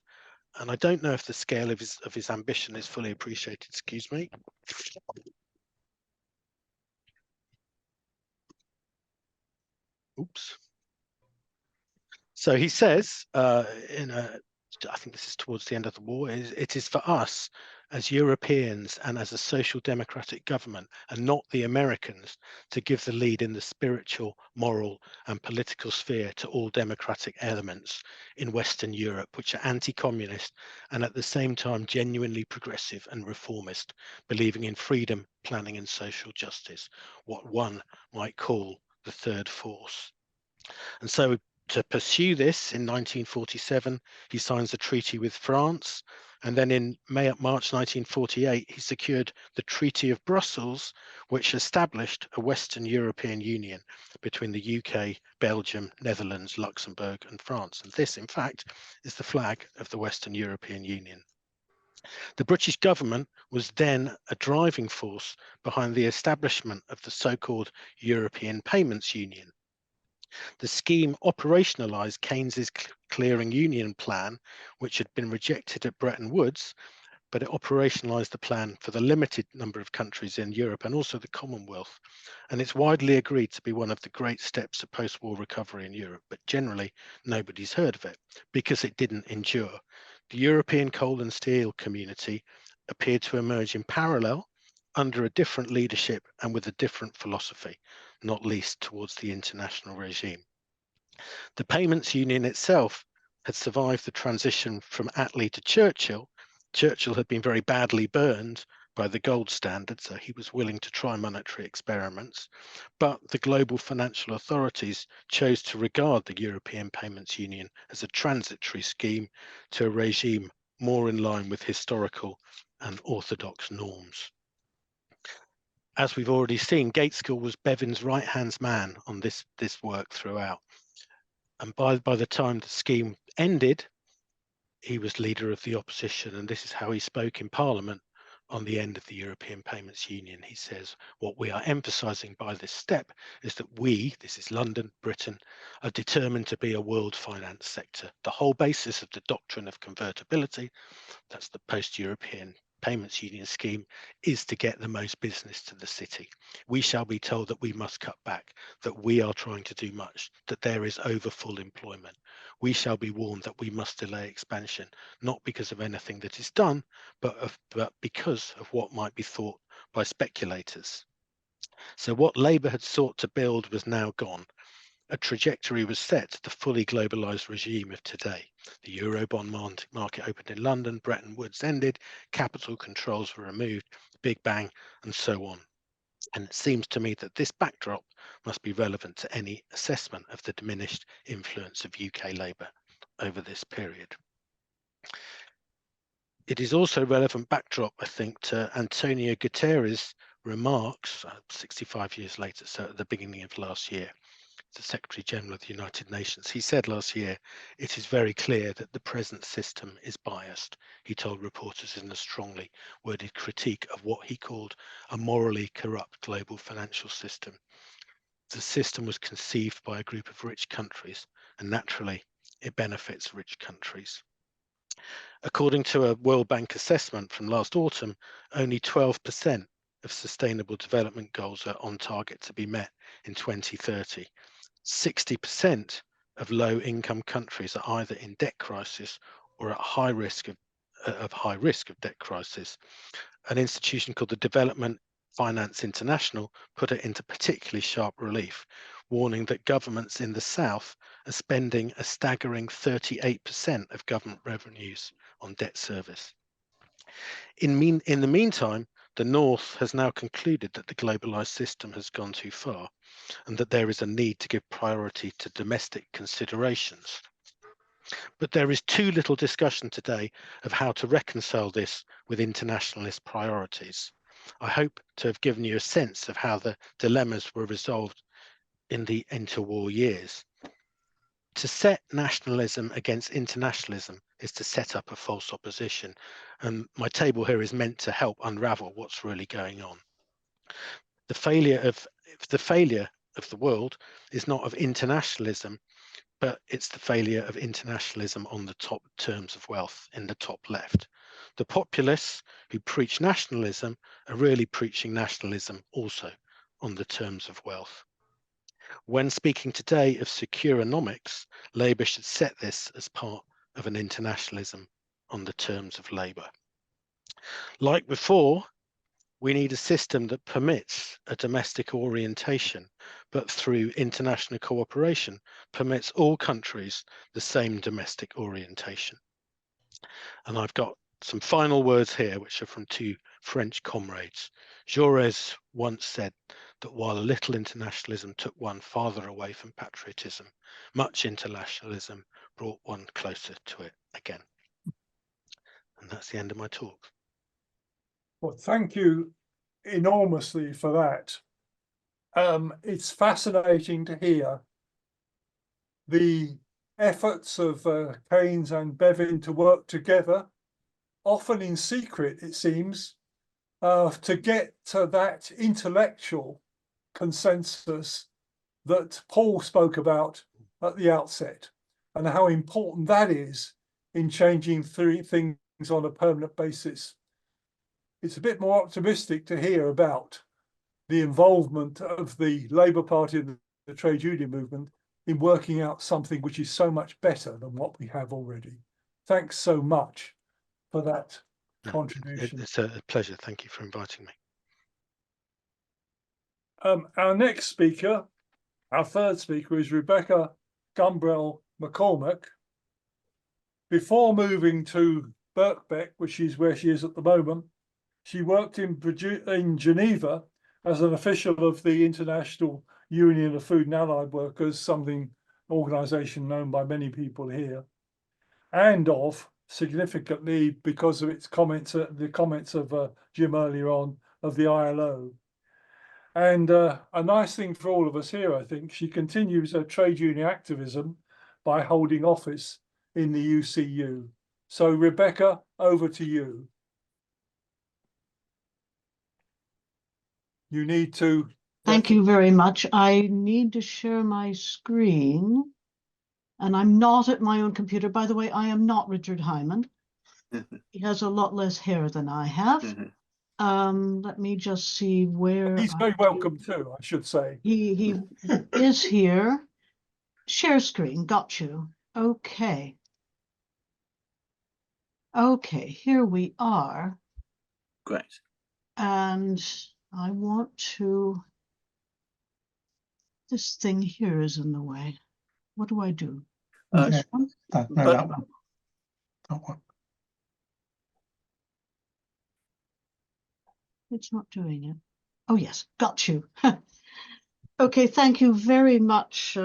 And I don't know if the scale of his ambition is fully appreciated. Excuse me. Oops. So he says, I think this is towards the end of the war, it is for us as Europeans and as a social democratic government, and not the Americans, to give the lead in the spiritual, moral and political sphere to all democratic elements in Western Europe, which are anti-communist and at the same time genuinely progressive and reformist, believing in freedom, planning and social justice, what one might call the third force. And so to pursue this, in 1947, he signs a treaty with France. And then in March 1948, he secured the Treaty of Brussels, which established a Western European Union between the UK, Belgium, Netherlands, Luxembourg, and France. And this, in fact, is the flag of the Western European Union. The British government was then a driving force behind the establishment of the so-called European Payments Union. The scheme operationalised Keynes's clearing union plan, which had been rejected at Bretton Woods, but it operationalised the plan for the limited number of countries in Europe and also the Commonwealth. And it's widely agreed to be one of the great steps of post-war recovery in Europe, but generally nobody's heard of it because it didn't endure. The European coal and steel community appeared to emerge in parallel under a different leadership and with a different philosophy, not least towards the international regime. The payments union itself had survived the transition from Attlee to Churchill. Churchill had been very badly burned by the gold standard, so he was willing to try monetary experiments. But the global financial authorities chose to regard the European Payments Union as a transitory scheme to a regime more in line with historical and orthodox norms. As we've already seen, Gaitskell was Bevin's right-hand man on this work throughout. And by the time the scheme ended, he was leader of the opposition, and this is how he spoke in Parliament on the end of the European Payments Union. He says, what we are emphasising by this step is that we, this is London, Britain, are determined to be a world finance sector. The whole basis of the doctrine of convertibility, that's the post-European Payments Union scheme, is to get the most business to the city. We shall be told that we must cut back, that we are trying to do much, that there is over full employment. We shall be warned that we must delay expansion, not because of anything that is done, but because of what might be thought by speculators. So what Labour had sought to build was now gone. A trajectory was set to the fully globalised regime of today. The Eurobond market opened in London, Bretton Woods ended, capital controls were removed, Big Bang, and so on. And it seems to me that this backdrop must be relevant to any assessment of the diminished influence of UK Labour over this period. It is also a relevant backdrop, I think, to Antonio Guterres' remarks 65 years later, so at the beginning of last year, the Secretary General of the United Nations. He said last year, "It is very clear that the present system is biased," he told reporters in a strongly worded critique of what he called a morally corrupt global financial system. The system was conceived by a group of rich countries, and naturally, it benefits rich countries. According to a World Bank assessment from last autumn, only 12% of sustainable development goals are on target to be met in 2030. 60% of low-income countries are either in debt crisis or at high risk of debt crisis. An institution called the Development Finance International put it into particularly sharp relief, warning that governments in the South are spending a staggering 38% of government revenues on debt service. In the meantime, the North has now concluded that the globalized system has gone too far and that there is a need to give priority to domestic considerations. But there is too little discussion today of how to reconcile this with internationalist priorities. I hope to have given you a sense of how the dilemmas were resolved in the interwar years. To set nationalism against internationalism is to set up a false opposition, and my table here is meant to help unravel what's really going on. The failure of the world is not of internationalism, but it's the failure of internationalism on the top terms of wealth in the top left. The populists who preach nationalism are really preaching nationalism also on the terms of wealth. When speaking today of securonomics, Labour should set this as part of an internationalism on the terms of labour. Like before, we need a system that permits a domestic orientation, but through international cooperation, permits all countries the same domestic orientation. And I've got some final words here, which are from two French comrades. Jaurès once said that while a little internationalism took one farther away from patriotism, much internationalism brought one closer to it again. And that's the end of my talk. Well, thank you enormously for that. It's fascinating to hear the efforts of Keynes and Bevin to work together, often in secret, it seems, to get to that intellectual consensus that Paul spoke about at the outset, and how important that is in changing things on a permanent basis. It's a bit more optimistic to hear about the involvement of the Labour Party and the trade union movement in working out something which is so much better than what we have already. Thanks so much for that contribution. It's a pleasure. Thank you for inviting me. Our next speaker, our third speaker, is Rebecca Gumbrell McCormack. Before moving to Birkbeck, which is where she is at the moment, she worked in Geneva as an official of the International Union of Food and Allied Workers, something organisation known by many people here, and of, significantly because of its comments, the comments of Jim earlier on, of the ILO. And a nice thing for all of us here, I think, she continues her trade union activism by holding office in the UCU. So Rebecca, over to you. You need to. Thank you very much. I need to share my screen, and I'm not at my own computer. By the way, I am not Richard Hyman. He has a lot less hair than I have. Let me just see where. He's very welcome too, I should say. He is here. Share screen, got you. Okay. Okay, here we are. Great. And I want to, this thing here is in the way. What do I do? This one? No, that one. That one. It's not doing it. Oh, yes, got you. Okay, thank you very much,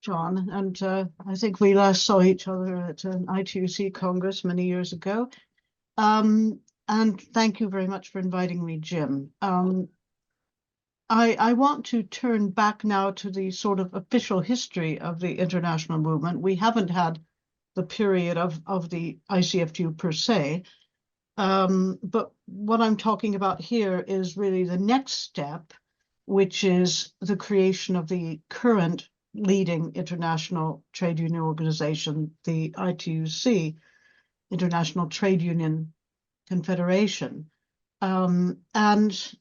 John. And I think we last saw each other at an ITUC Congress many years ago. And thank you very much for inviting me, Jim. I want to turn back now to the sort of official history of the international movement. We haven't had the period of the ICFTU per se, but what I'm talking about here is really the next step, which is the creation of the current leading international trade union organization, the ITUC, International Trade Union Confederation. And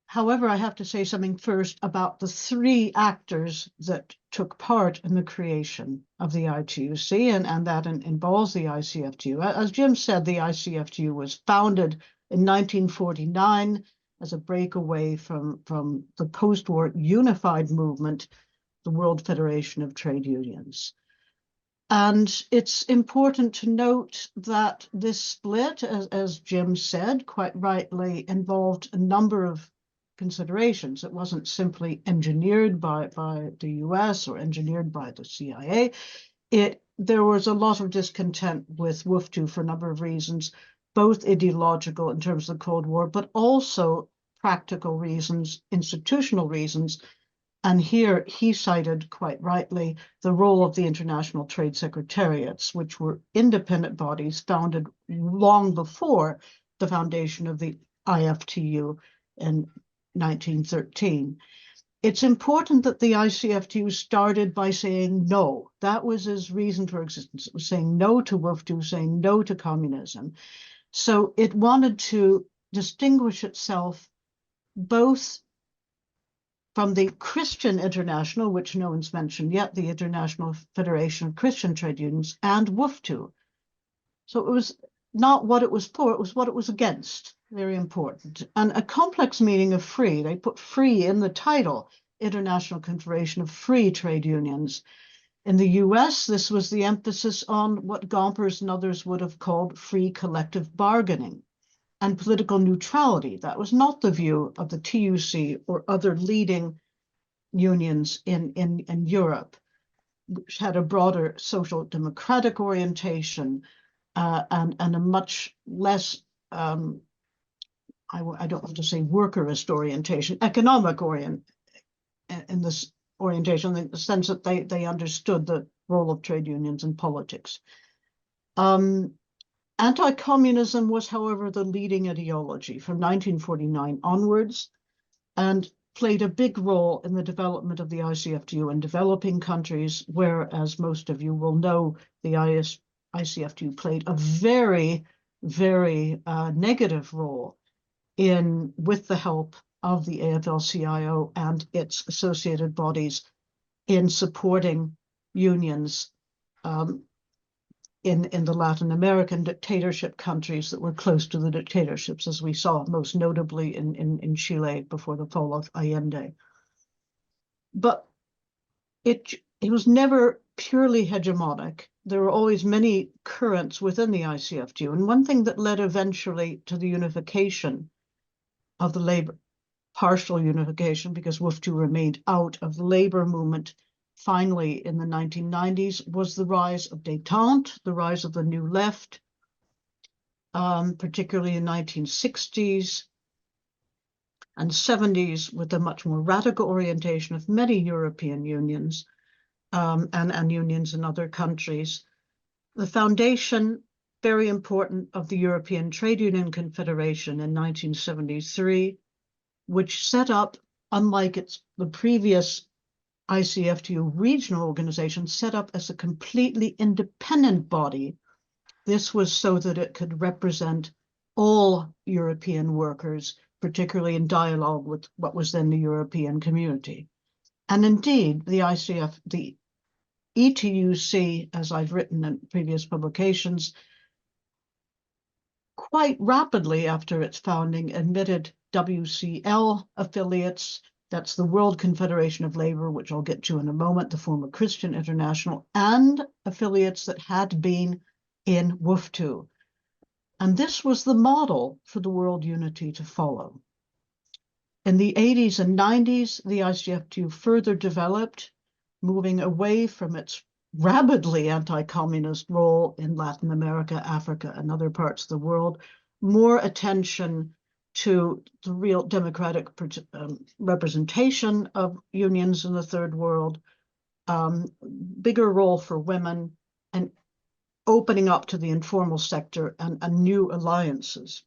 however, I have to say something first about the three actors that took part in the creation of the ITUC, and that involves the ICFTU. As Jim said, the ICFTU was founded in 1949 as a breakaway from the post-war unified movement, the World Federation of Trade Unions. And it's important to note that this split, as Jim said, quite rightly, involved a number of considerations. It wasn't simply engineered by the US or engineered by the CIA. There was a lot of discontent with WFTU for a number of reasons, both ideological in terms of the Cold War, but also practical reasons, institutional reasons. And here he cited quite rightly the role of the International Trade Secretariats, which were independent bodies founded long before the foundation of the IFTU in 1913. It's important that the ICFTU started by saying no. That was its reason for existence. It was saying no to WFTU, saying no to communism. So it wanted to distinguish itself both from the Christian International, which no one's mentioned yet, the International Federation of Christian Trade Unions, and WFTU. So it was not what it was for, it was what it was against. Very important. And a complex meaning of free, they put free in the title, International Confederation of Free Trade Unions. In the US, this was the emphasis on what Gompers and others would have called free collective bargaining and political neutrality. That was not the view of the TUC or other leading unions in Europe, which had a broader social democratic orientation and a much less, I don't want to say workerist orientation, economic in this orientation, in the sense that they understood the role of trade unions in politics. Anti-communism was, however, the leading ideology from 1949 onwards and played a big role in the development of the ICFTU in developing countries, where, as most of you will know, the ICFTU played a very, very negative role with the help of the AFL-CIO and its associated bodies in supporting unions in the Latin American dictatorship countries that were close to the dictatorships, as we saw most notably in Chile before the fall of Allende. But it was never purely hegemonic. There were always many currents within the ICFTU. And one thing that led eventually to the unification of the labor, partial unification, because WFTU remained out of the labor movement, finally in the 1990s, was the rise of détente, the rise of the New Left, particularly in 1960s and 70s, with a much more radical orientation of many European unions and unions in other countries. The foundation, very important, of the European Trade Union Confederation in 1973, which set up, unlike the previous ICFTU regional organization, set up as a completely independent body. This was so that it could represent all European workers, particularly in dialogue with what was then the European community. And indeed, the ETUC, as I've written in previous publications, quite rapidly after its founding admitted WCL affiliates That's the World Confederation of Labor, which I'll get to in a moment, the former Christian International, and affiliates that had been in WFTU. And this was the model for the world unity to follow. In the 80s and 90s, the ICFTU further developed, moving away from its rabidly anti-communist role in Latin America, Africa, and other parts of the world, more attention to the real democratic representation of unions in the third world, bigger role for women, and opening up to the informal sector and new alliances.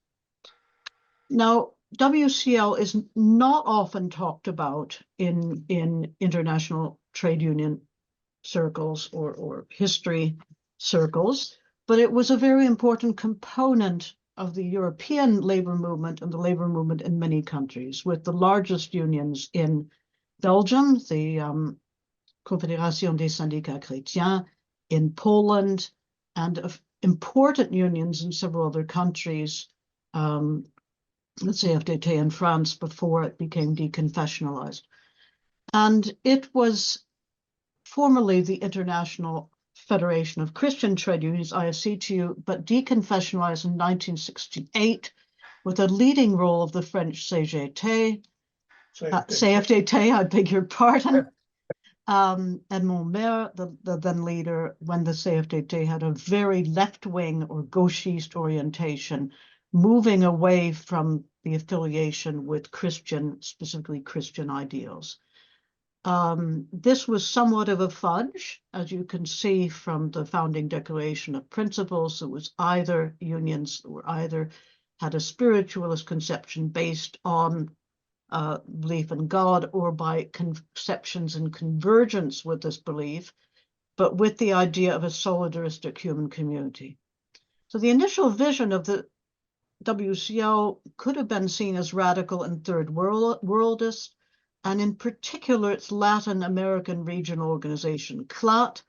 Now, WCL is not often talked about in international trade union circles or history circles, but it was a very important component of the European labor movement and the labor movement in many countries, with the largest unions in Belgium, the Confédération des syndicats chrétiens, in Poland, and important unions in several other countries, the CFDT in France before it became deconfessionalized. And it was formerly the International Federation of Christian Trade Unions, IFCTU, but deconfessionalized in 1968 with a leading role of the French CGT, CFDT, I beg your pardon, Edmond Maire, the then leader, when the CFDT had a very left-wing or gauchiste orientation, moving away from the affiliation with Christian, specifically Christian ideals. This was somewhat of a fudge, as you can see from the founding declaration of principles. It was either unions or either had a spiritualist conception based on belief in God or by conceptions in convergence with this belief, but with the idea of a solidaristic human community. So the initial vision of the WCL could have been seen as radical and third worldist, and in particular its Latin American regional organization, CLAT,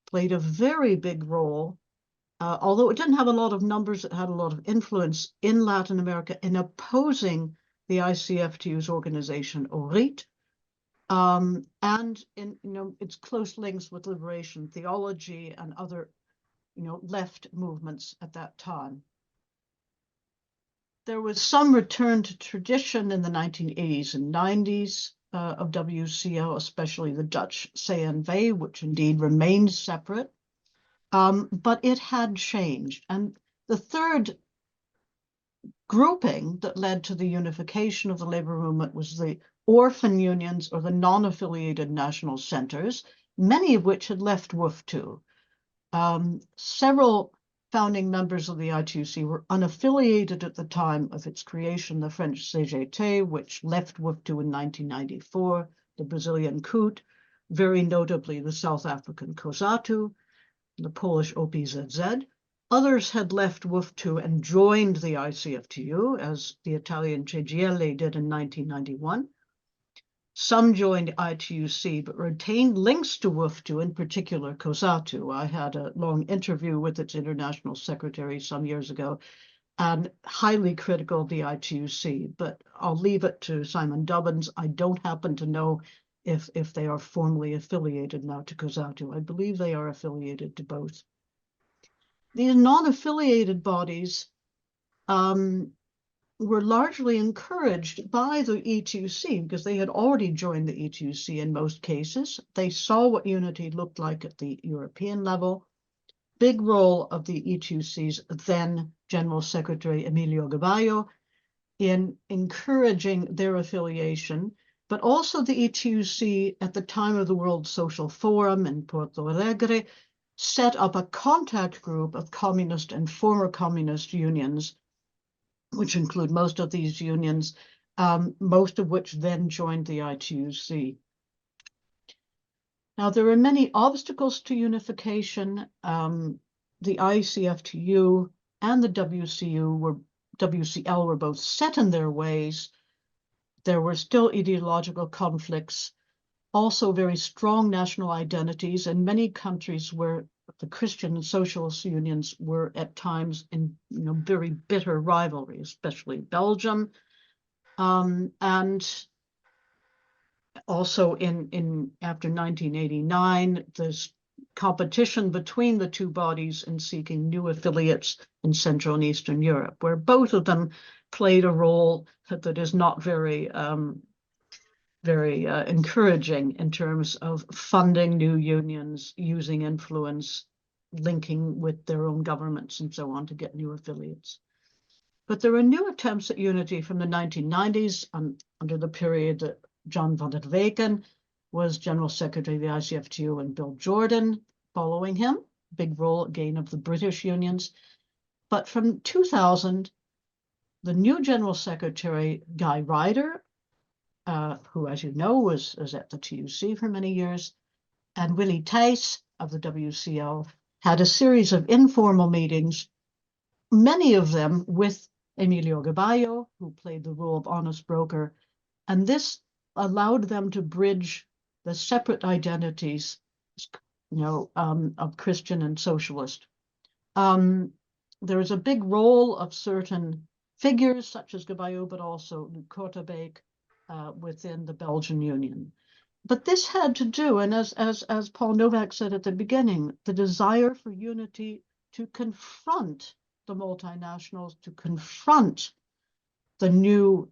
played a very big role, although it didn't have a lot of numbers, it had a lot of influence in Latin America in opposing the ICFTU's organization, ORIT, and in its close links with liberation theology and other left movements at that time. There was some return to tradition in the 1980s and 90s of WCL, especially the Dutch CNV, which indeed remained separate, but it had changed. And the third grouping that led to the unification of the labor movement was the orphan unions, or the non-affiliated national centers, many of which had left WFTU. Several founding members of the ITUC were unaffiliated at the time of its creation, the French CGT, which left WFTU in 1994, the Brazilian CUT, very notably the South African COSATU, the Polish OPZZ. Others had left WFTU and joined the ICFTU, as the Italian CGIL did in 1991. Some joined ITUC, but retained links to WFTU, in particular COSATU. I had a long interview with its international secretary some years ago, and highly critical of the ITUC, but I'll leave it to Simon Dubbins. I don't happen to know if they are formally affiliated now to COSATU. I believe they are affiliated to both. These non-affiliated bodies were largely encouraged by the ETUC because they had already joined the ETUC in most cases. They saw what unity looked like at the European level. Big role of the ETUC's then General Secretary Emilio Gaballo in encouraging their affiliation, but also the ETUC at the time of the World Social Forum in Porto Alegre set up a contact group of communist and former communist unions, which include most of these unions, most of which then joined the ITUC. Now, there are many obstacles to unification. The ICFTU and the WCL were both set in their ways. There were still ideological conflicts, also very strong national identities in many countries where the Christian and socialist unions were at times in very bitter rivalry, especially Belgium. And Also after 1989, there's competition between the two bodies in seeking new affiliates in Central and Eastern Europe, where both of them played a role that is not very encouraging in terms of funding new unions, using influence, linking with their own governments and so on to get new affiliates. But there were new attempts at unity from the 1990s under the period that John van der Weken was General Secretary of the ICFTU and Bill Jordan following him, big role again of the British unions. But from 2000, the new General Secretary, Guy Ryder, who, as you know, was at the TUC for many years, and Willy Thijs of the WCL had a series of informal meetings, many of them with Emilio Gaballo, who played the role of honest broker, and this allowed them to bridge the separate identities, of Christian and socialist. There is a big role of certain figures such as Gaballo, but also Kortebeke within the Belgian Union. But this had to do, and as Paul Novak said at the beginning, the desire for unity to confront the multinationals, to confront the new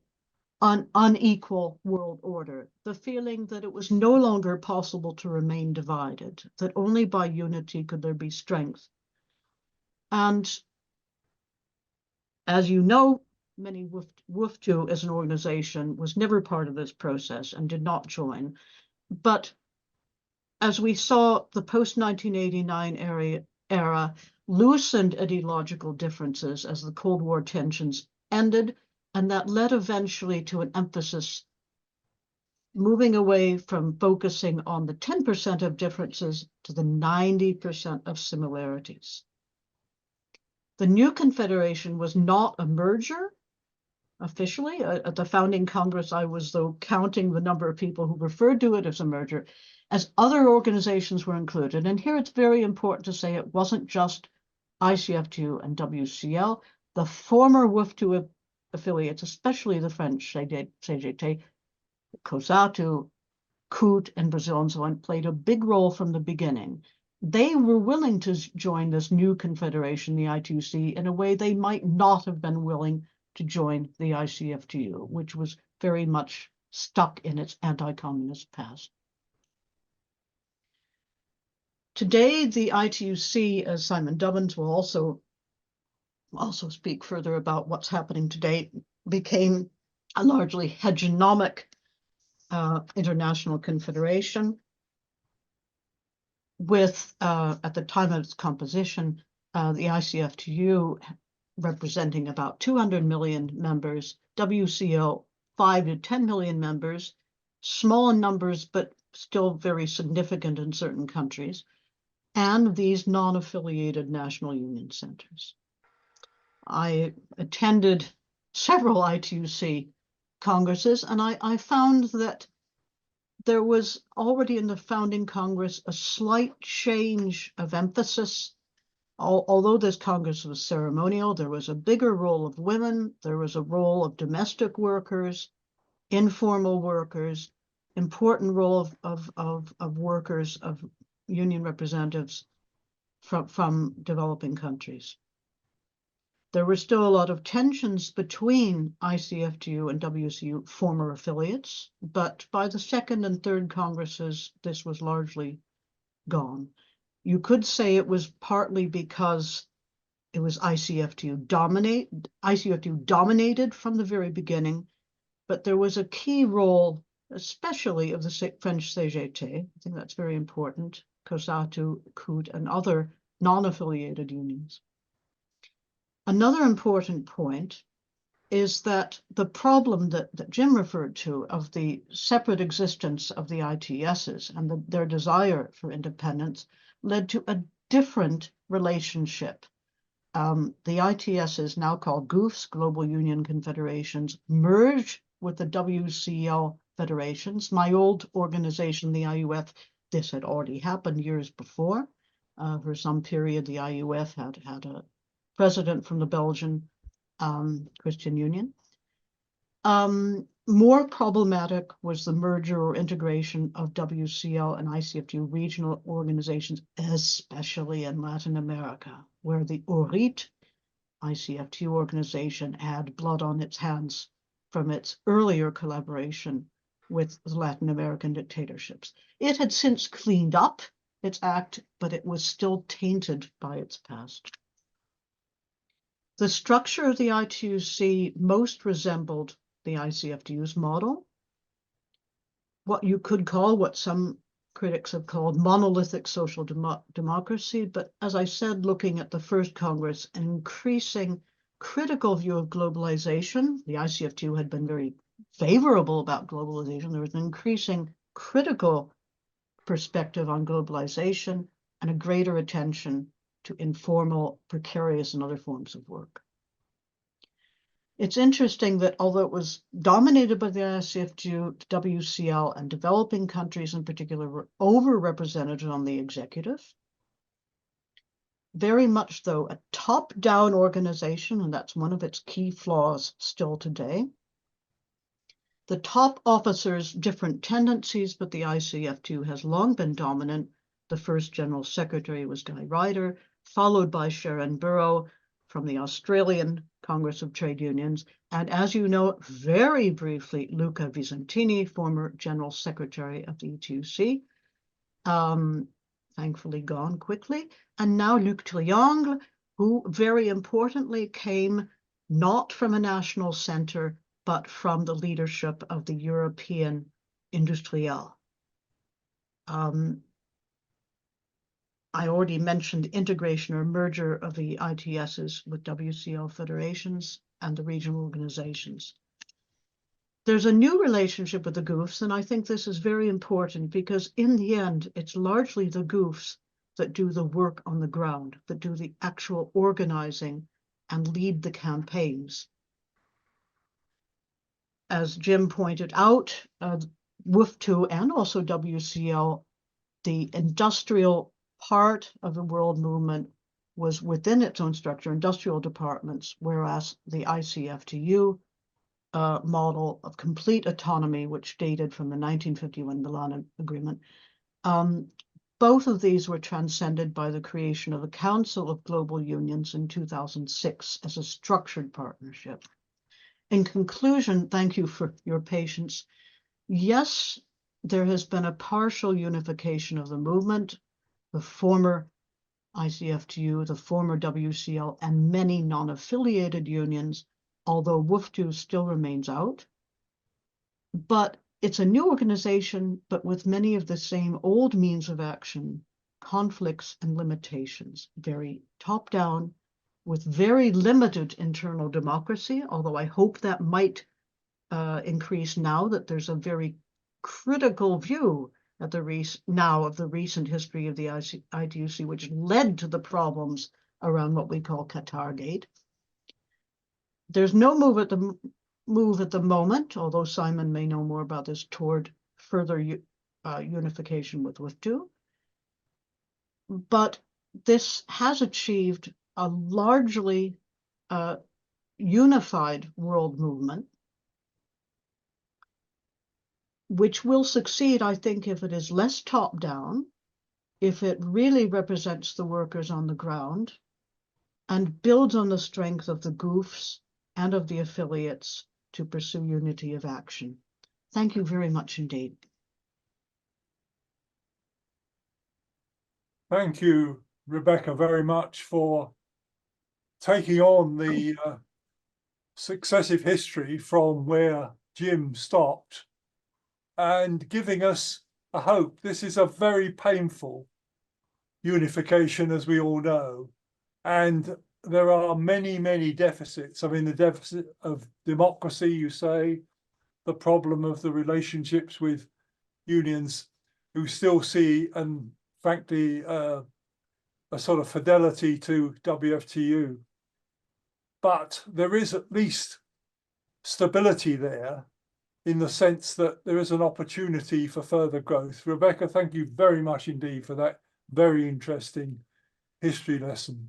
unequal world order, the feeling that it was no longer possible to remain divided, that only by unity could there be strength. And as you know, WFTU as an organization was never part of this process and did not join. But as we saw, the post-1989 era loosened ideological differences as the Cold War tensions ended, and that led eventually to an emphasis moving away from focusing on the 10% of differences to the 90% of similarities. The new confederation was not a merger officially. At the founding Congress, I was, though, counting the number of people who referred to it as a merger, as other organizations were included. And here it's very important to say it wasn't just ICFTU and WCL. The former WFTU affiliates, especially the French CGT, COSATU, CUT, and Brazil and so on, played a big role from the beginning. They were willing to join this new confederation, the I2C, in a way they might not have been willing to join the ICFTU, which was very much stuck in its anti-communist past. Today, the ITUC, as Simon Dubbins will also speak further about what's happening today, became a largely hegemonic international confederation with, at the time of its composition, the ICFTU representing about 200 million members, WCL 5 to 10 million members, small in numbers, but still very significant in certain countries, and these non-affiliated national union centers. I attended several ITUC congresses, and I found that there was already in the founding Congress a slight change of emphasis. Although this Congress was ceremonial, there was a bigger role of women, there was a role of domestic workers, informal workers, important role of workers, of union representatives from developing countries. There were still a lot of tensions between ICFTU and WCU former affiliates, but by the second and third Congresses, this was largely gone. You could say it was partly because it was ICFTU dominated from the very beginning, but there was a key role, especially of the French CGT. I think that's very important, COSATU, CUT, and other non-affiliated unions. Another important point is that the problem that Jim referred to of the separate existence of the ITSs and their desire for independence led to a different relationship. The ITSs, now called GUFs, Global Union Confederations, merged with the WCL federations. My old organization, the IUF, this had already happened years before. For some period, the IUF had a president from the Belgian Christian Union. More problematic was the merger or integration of WCL and ICFTU regional organizations, especially in Latin America, where the ORIT ICFTU organization had blood on its hands from its earlier collaboration with the Latin American dictatorships. It had since cleaned up its act, but it was still tainted by its past. The structure of the ITUC most resembled the ICFTU's model, what you could call, what some critics have called, monolithic social democracy. But as I said, looking at the first Congress, an increasing critical view of globalization. The ICFTU had been very favorable about globalization. There was an increasing critical perspective on globalization and a greater attention to informal, precarious, and other forms of work. It's interesting that although it was dominated by the ICFTU, WCL, and developing countries in particular were overrepresented on the executive, very much though a top-down organization, and that's one of its key flaws still today. The top officers, different tendencies, but the ICFTU has long been dominant. The first General Secretary was Guy Ryder, followed by Sharon Burrow from the Australian Congress of Trade Unions, and as you know, very briefly, Luca Visentini, former General Secretary of the ITUC, thankfully gone quickly, and now Luc Triangle, who very importantly came not from a national center, but from the leadership of the European industrial. I already mentioned integration or merger of the ITSs with WCL federations and the regional organizations. There's a new relationship with the GOOFs, and I think this is very important because in the end, it's largely the GOOFs that do the work on the ground, that do the actual organizing and lead the campaigns. As Jim pointed out, WUF2 and also WCL, the industrial part of the world movement was within its own structure, industrial departments, whereas the ICFTU model of complete autonomy, which dated from the 1951 Milan Agreement, both of these were transcended by the creation of the Council of Global Unions in 2006 as a structured partnership. In conclusion, thank you for your patience. Yes, there has been a partial unification of the movement. The former ICFTU, the former WCL, and many non-affiliated unions, although WUF2 still remains out. But it's a new organization, but with many of the same old means of action, conflicts and limitations, very top-down, with very limited internal democracy, although I hope that might increase now that there's a very critical view at the recent history of the ITUC, which led to the problems around what we call Qatargate. There's no move at the moment, although Simon may know more about this, toward further unification with WUF2. But this has achieved a largely unified world movement, which will succeed, I think, if it is less top-down, if it really represents the workers on the ground, and builds on the strength of the GOOFs and of the affiliates to pursue unity of action. Thank you very much indeed. Thank you, Rebecca, very much for taking on the successive history from where Jim stopped and giving us a hope. This is a very painful unification, as we all know, and there are many, many deficits. I mean, the deficit of democracy, you say, the problem of the relationships with unions who still see, and frankly, a sort of fidelity to WFTU. But there is at least stability there in the sense that there is an opportunity for further growth. Rebecca, thank you very much indeed for that very interesting history lesson.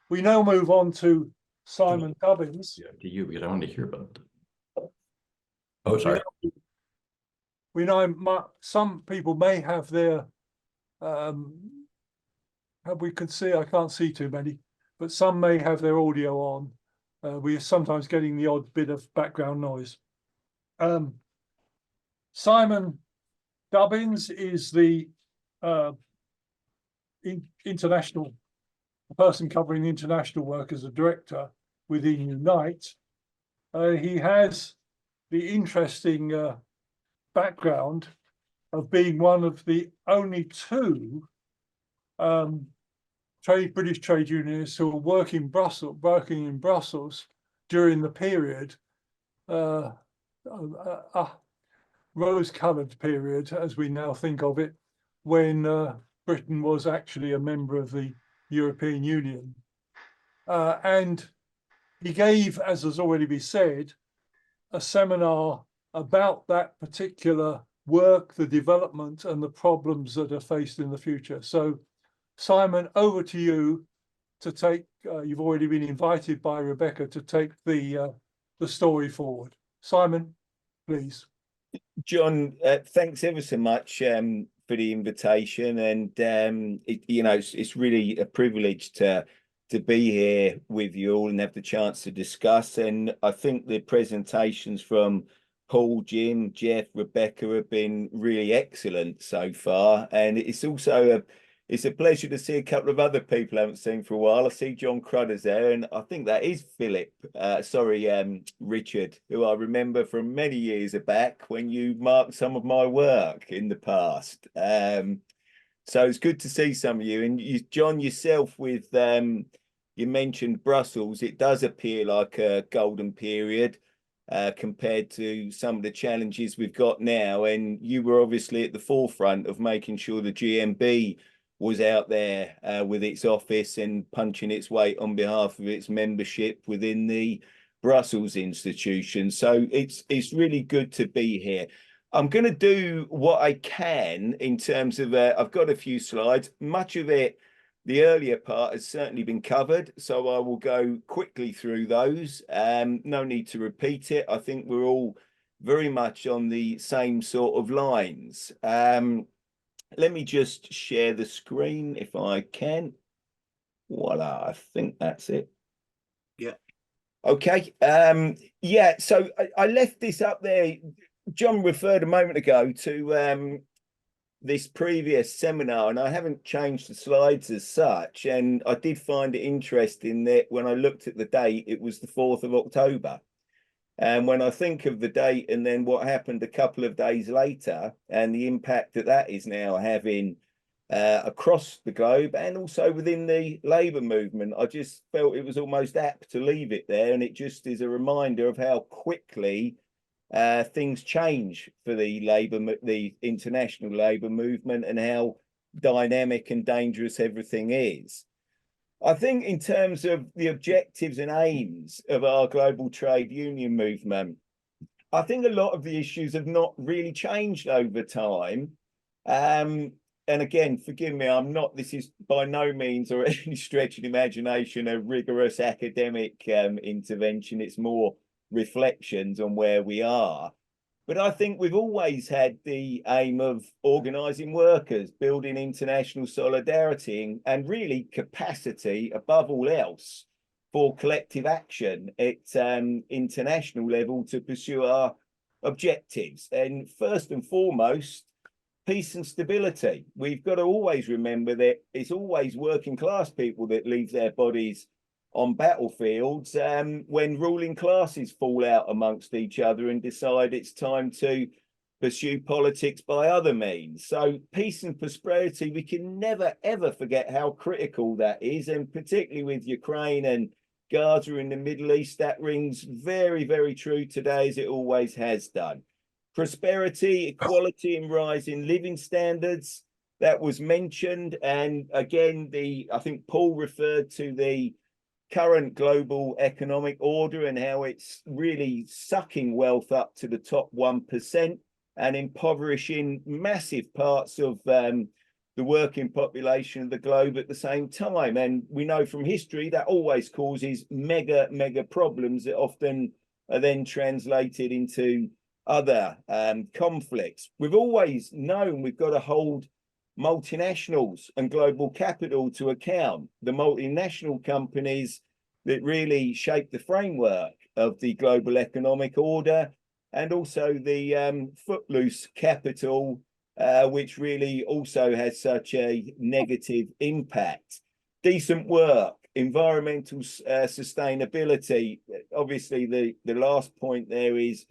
We now move on to Simon Gubbins. Yeah, to you, because I want to hear about it. Oh, sorry. We know some people may have their, we could see, I can't see too many, but some may have their audio on. We are sometimes getting the odd bit of background noise. Simon Dubbins is the international person covering international work as a director within Unite. He has the interesting background of being one of the only two British trade unionists who were working in Brussels during the period, rose-coloured period, as we now think of it, when Britain was actually a member of the European Union. And he gave, as has already been said, a seminar about that particular work, the development and the problems that are faced in the future. So, Simon, over to you to take, you've already been invited by Rebecca to take the story forward. Simon, please. John, thanks ever so much for the invitation, and it's really a privilege to be here with you all and have the chance to discuss. And I think the presentations from Paul, Jim, Jeff, Rebecca have been really excellent so far, and it's also it's a pleasure to see a couple of other people I haven't seen for a while. I see John Crudder's there, and I think that is Richard, who I remember from many years back when you marked some of my work in the past. So it's good to see some of you. And you, John, yourself with, you mentioned Brussels. It does appear like a golden period compared to some of the challenges we've got now. And you were obviously at the forefront of making sure the GMB was out there with its office and punching its weight on behalf of its membership within the Brussels institution. So it's really good to be here. I'm going to do what I can in terms of, I've got a few slides. Much of it, the earlier part has certainly been covered, so I will go quickly through those. No need to repeat it. I think we're all very much on the same sort of lines. Let me just share the screen if I can. Voila, I think that's it. Yeah. Okay. Yeah, so I left this up there. John referred a moment ago to this previous seminar, and I haven't changed the slides as such. And I did find it interesting that when I looked at the date, it was the 4th of October. And when I think of the date and then what happened a couple of days later and the impact that that is now having across the globe and also within the labour movement, I just felt it was almost apt to leave it there. And it just is a reminder of how quickly things change for the international labour movement and how dynamic and dangerous everything is. I think in terms of the objectives and aims of our global trade union movement, I think a lot of the issues have not really changed over time. And again, forgive me, this is by no means or any stretch of imagination a rigorous academic intervention. It's more reflections on where we are. But I think we've always had the aim of organising workers, building international solidarity and really capacity above all else for collective action at international level to pursue our objectives. And first and foremost, peace and stability. We've got to always remember that it's always working class people that leave their bodies on battlefields when ruling classes fall out amongst each other and decide it's time to pursue politics by other means. So peace and prosperity, we can never, ever forget how critical that is. And particularly with Ukraine and Gaza in the Middle East, that rings very, very true today as it always has done. Prosperity, equality and rising living standards, that was mentioned. And again, I think Paul referred to the current global economic order and how it's really sucking wealth up to the top 1% and impoverishing massive parts of the working population of the globe at the same time. And we know from history that always causes mega problems that often are then translated into other conflicts. We've always known we've got to hold multinationals and global capital to account, the multinational companies that really shape the framework of the global economic order, and also the footloose capital, which really also has such a negative impact. Decent work, environmental sustainability. Obviously, the last point there is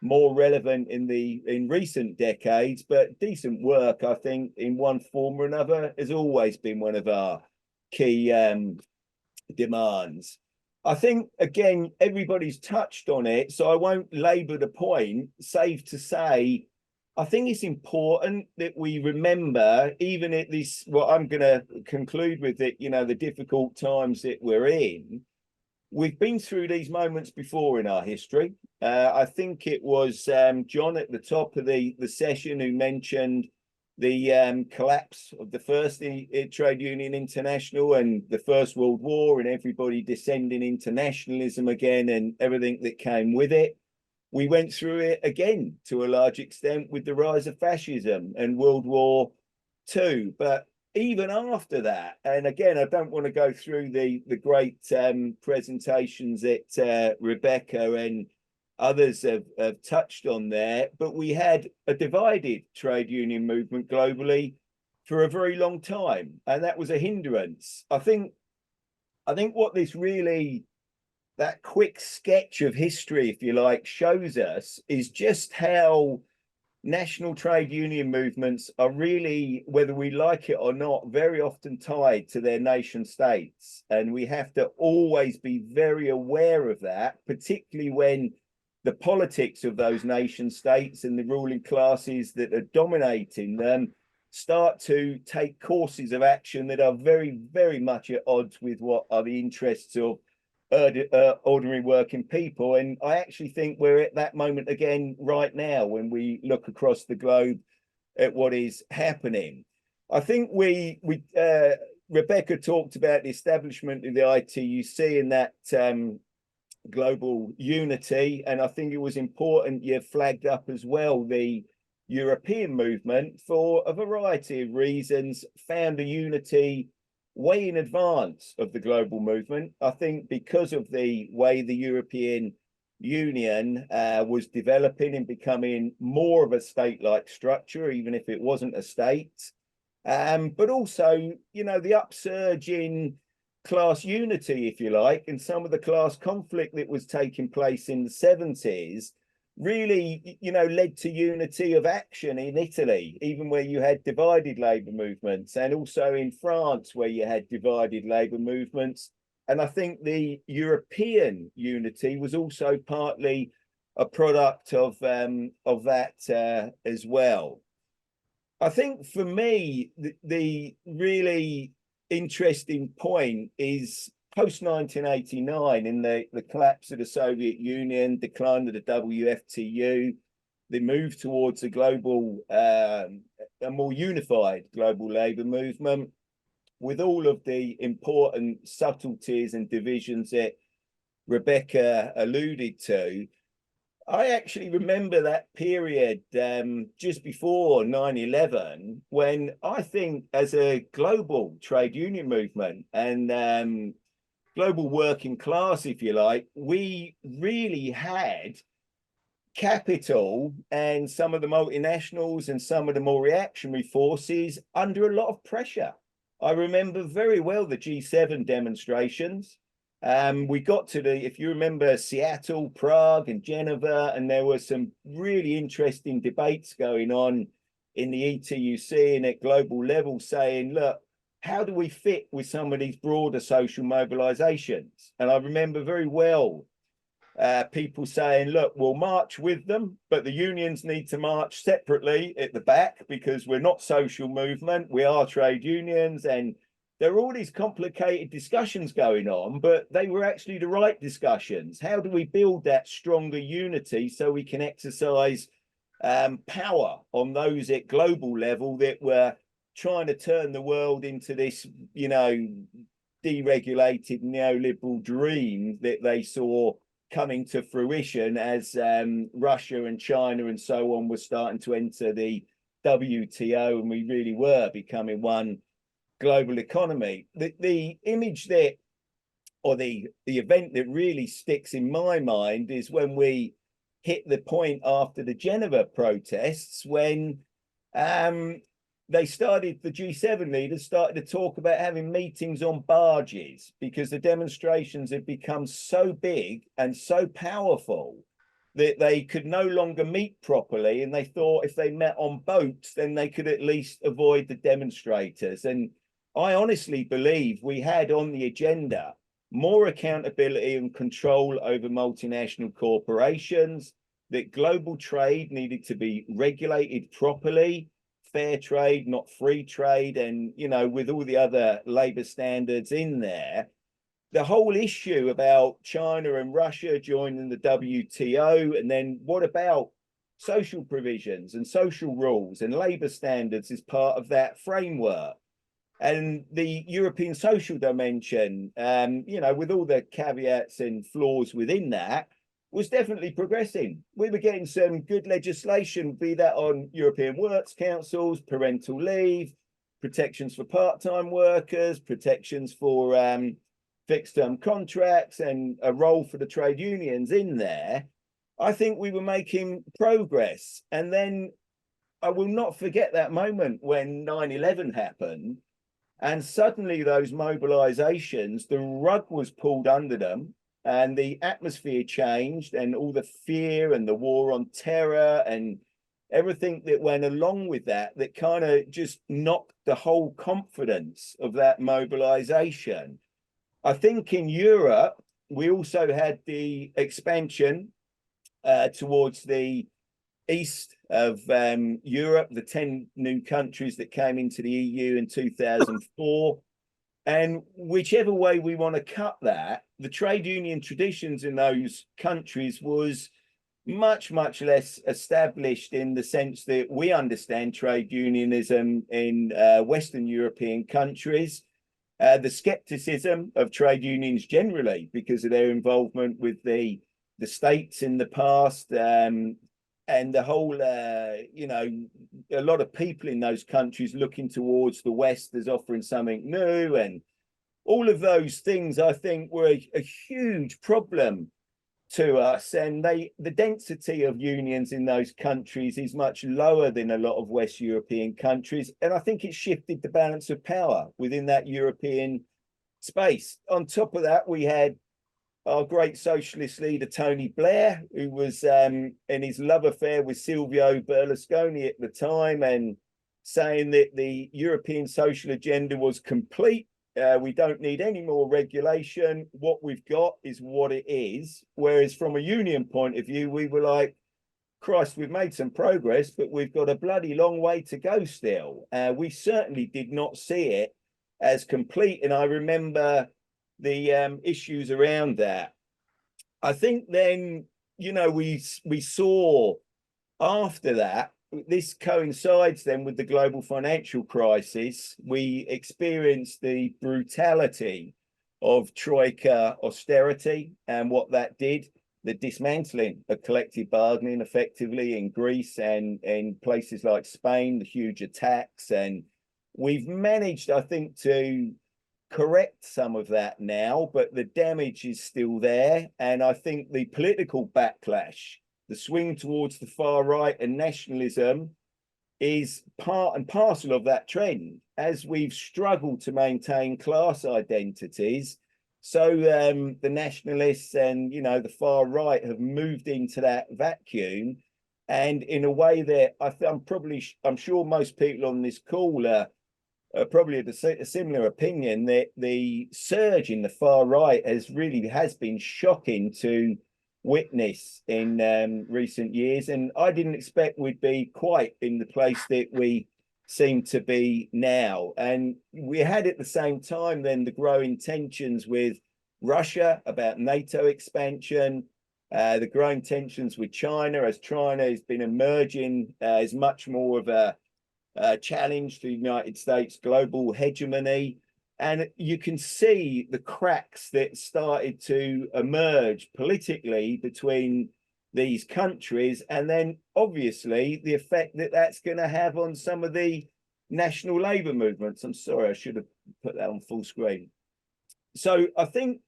more relevant in recent decades, but decent work, I think, in one form or another, has always been one of our key demands. I think, again, everybody's touched on it, so I won't labour the point, save to say, I think it's important that we remember, even at this, what I'm going to conclude with it, you know, the difficult times that we're in, we've been through these moments before in our history. I think it was John at the top of the session who mentioned the collapse of the first Trade Union International and the First World War, and everybody descending into nationalism again and everything that came with it. We went through it again to a large extent with the rise of fascism and World War II. But even after that, and again, I don't want to go through the great presentations that Rebecca and others have touched on there, but we had a divided trade union movement globally for a very long time, and that was a hindrance. I think what this really, that quick sketch of history, if you like, shows us is just how national trade union movements are really, whether we like it or not, very often tied to their nation states. And we have to always be very aware of that, particularly when the politics of those nation states and the ruling classes that are dominating them start to take courses of action that are very, very much at odds with what are the interests of ordinary working people. And I actually think we're at that moment again right now when we look across the globe at what is happening. I think Rebecca talked about the establishment of the ITUC and that global unity, and I think it was important you flagged up as well the European movement for a variety of reasons found a unity way in advance of the global movement. I think because of the way the European Union was developing and becoming more of a state-like structure, even if it wasn't a state, but also, you know, the upsurge in class unity, if you like, and some of the class conflict that was taking place in the 70s really, you know, led to unity of action in Italy, even where you had divided labour movements, and also in France where you had divided labour movements. And I think the European unity was also partly a product of that as well. I think for me, the really interesting point is post-1989 in the collapse of the Soviet Union, decline of the WFTU, the move towards a global, a more unified global labour movement, with all of the important subtleties and divisions that Rebecca alluded to. I actually remember that period just before 9/11, when I think as a global trade union movement and global working class, if you like, we really had capital and some of the multinationals and some of the more reactionary forces under a lot of pressure. I remember very well the G7 demonstrations. We got to if you remember, Seattle, Prague, and Geneva, and there were some really interesting debates going on in the ETUC and at global level saying, look, how do we fit with some of these broader social mobilizations? And I remember very well people saying, look, we'll march with them, but the unions need to march separately at the back because we're not social movement, we are trade unions. And there are all these complicated discussions going on, but they were actually the right discussions. How do we build that stronger unity so we can exercise power on those at global level that were trying to turn the world into this, you know, deregulated neoliberal dream that they saw coming to fruition as Russia and China and so on were starting to enter the WTO, and we really were becoming one global economy. The image that, or the event that really sticks in my mind is when we hit the point after the Geneva protests, when the G7 leaders started to talk about having meetings on barges, because the demonstrations had become so big and so powerful that they could no longer meet properly. And they thought if they met on boats, then they could at least avoid the demonstrators. And I honestly believe we had on the agenda more accountability and control over multinational corporations, that global trade needed to be regulated properly, fair trade, not free trade, and, you know, with all the other labor standards in there. The whole issue about China and Russia joining the WTO, and then what about social provisions and social rules and labor standards as part of that framework? And the European social dimension, you know, with all the caveats and flaws within that, was definitely progressing. We were getting some good legislation, be that on European Works Councils, parental leave, protections for part-time workers, protections for fixed-term contracts, and a role for the trade unions in there. I think we were making progress. And then I will not forget that moment when 9/11 happened, and suddenly those mobilizations, the rug was pulled under them, and the atmosphere changed, and all the fear and the war on terror and everything that went along with that, that kind of just knocked the whole confidence of that mobilization. I think in Europe, we also had the expansion towards the east of Europe, the 10 new countries that came into the EU in 2004. And whichever way we want to cut that, the trade union traditions in those countries was much, much less established in the sense that we understand trade unionism in Western European countries. The skepticism of trade unions generally, because of their involvement with the states in the past, and the whole, you know, a lot of people in those countries looking towards the West as offering something new, and all of those things, I think, were a huge problem to us. And the density of unions in those countries is much lower than a lot of West European countries. And I think it shifted the balance of power within that European space. On top of that, we had our great socialist leader, Tony Blair, who was in his love affair with Silvio Berlusconi at the time, and saying that the European social agenda was complete. We don't need any more regulation. What we've got is what it is. Whereas from a union point of view, we were like, Christ, we've made some progress, but we've got a bloody long way to go still. We certainly did not see it as complete. And I remember the issues around that. I think then, you know, we saw after that, this coincides then with the global financial crisis. We experienced the brutality of Troika austerity and what that did, the dismantling of collective bargaining effectively in Greece and in places like Spain, the huge attacks. And we've managed, I think, to correct some of that now, but the damage is still there. And I think the political backlash, the swing towards the far right and nationalism, is part and parcel of that trend. As we've struggled to maintain class identities, so the nationalists and, you know, the far right have moved into that vacuum, and in a way that I'm sure most people on this call are probably of a similar opinion, that the surge in the far right has been shocking to witness in recent years. And I didn't expect we'd be quite in the place that we seem to be now. And we had at the same time then the growing tensions with Russia about NATO expansion, the growing tensions with China, as China has been emerging as much more of a challenge to the United States global hegemony. And you can see the cracks that started to emerge politically between these countries, and then obviously the effect that that's going to have on some of the national labour movements. I'm sorry, I should have put that on full screen. So I think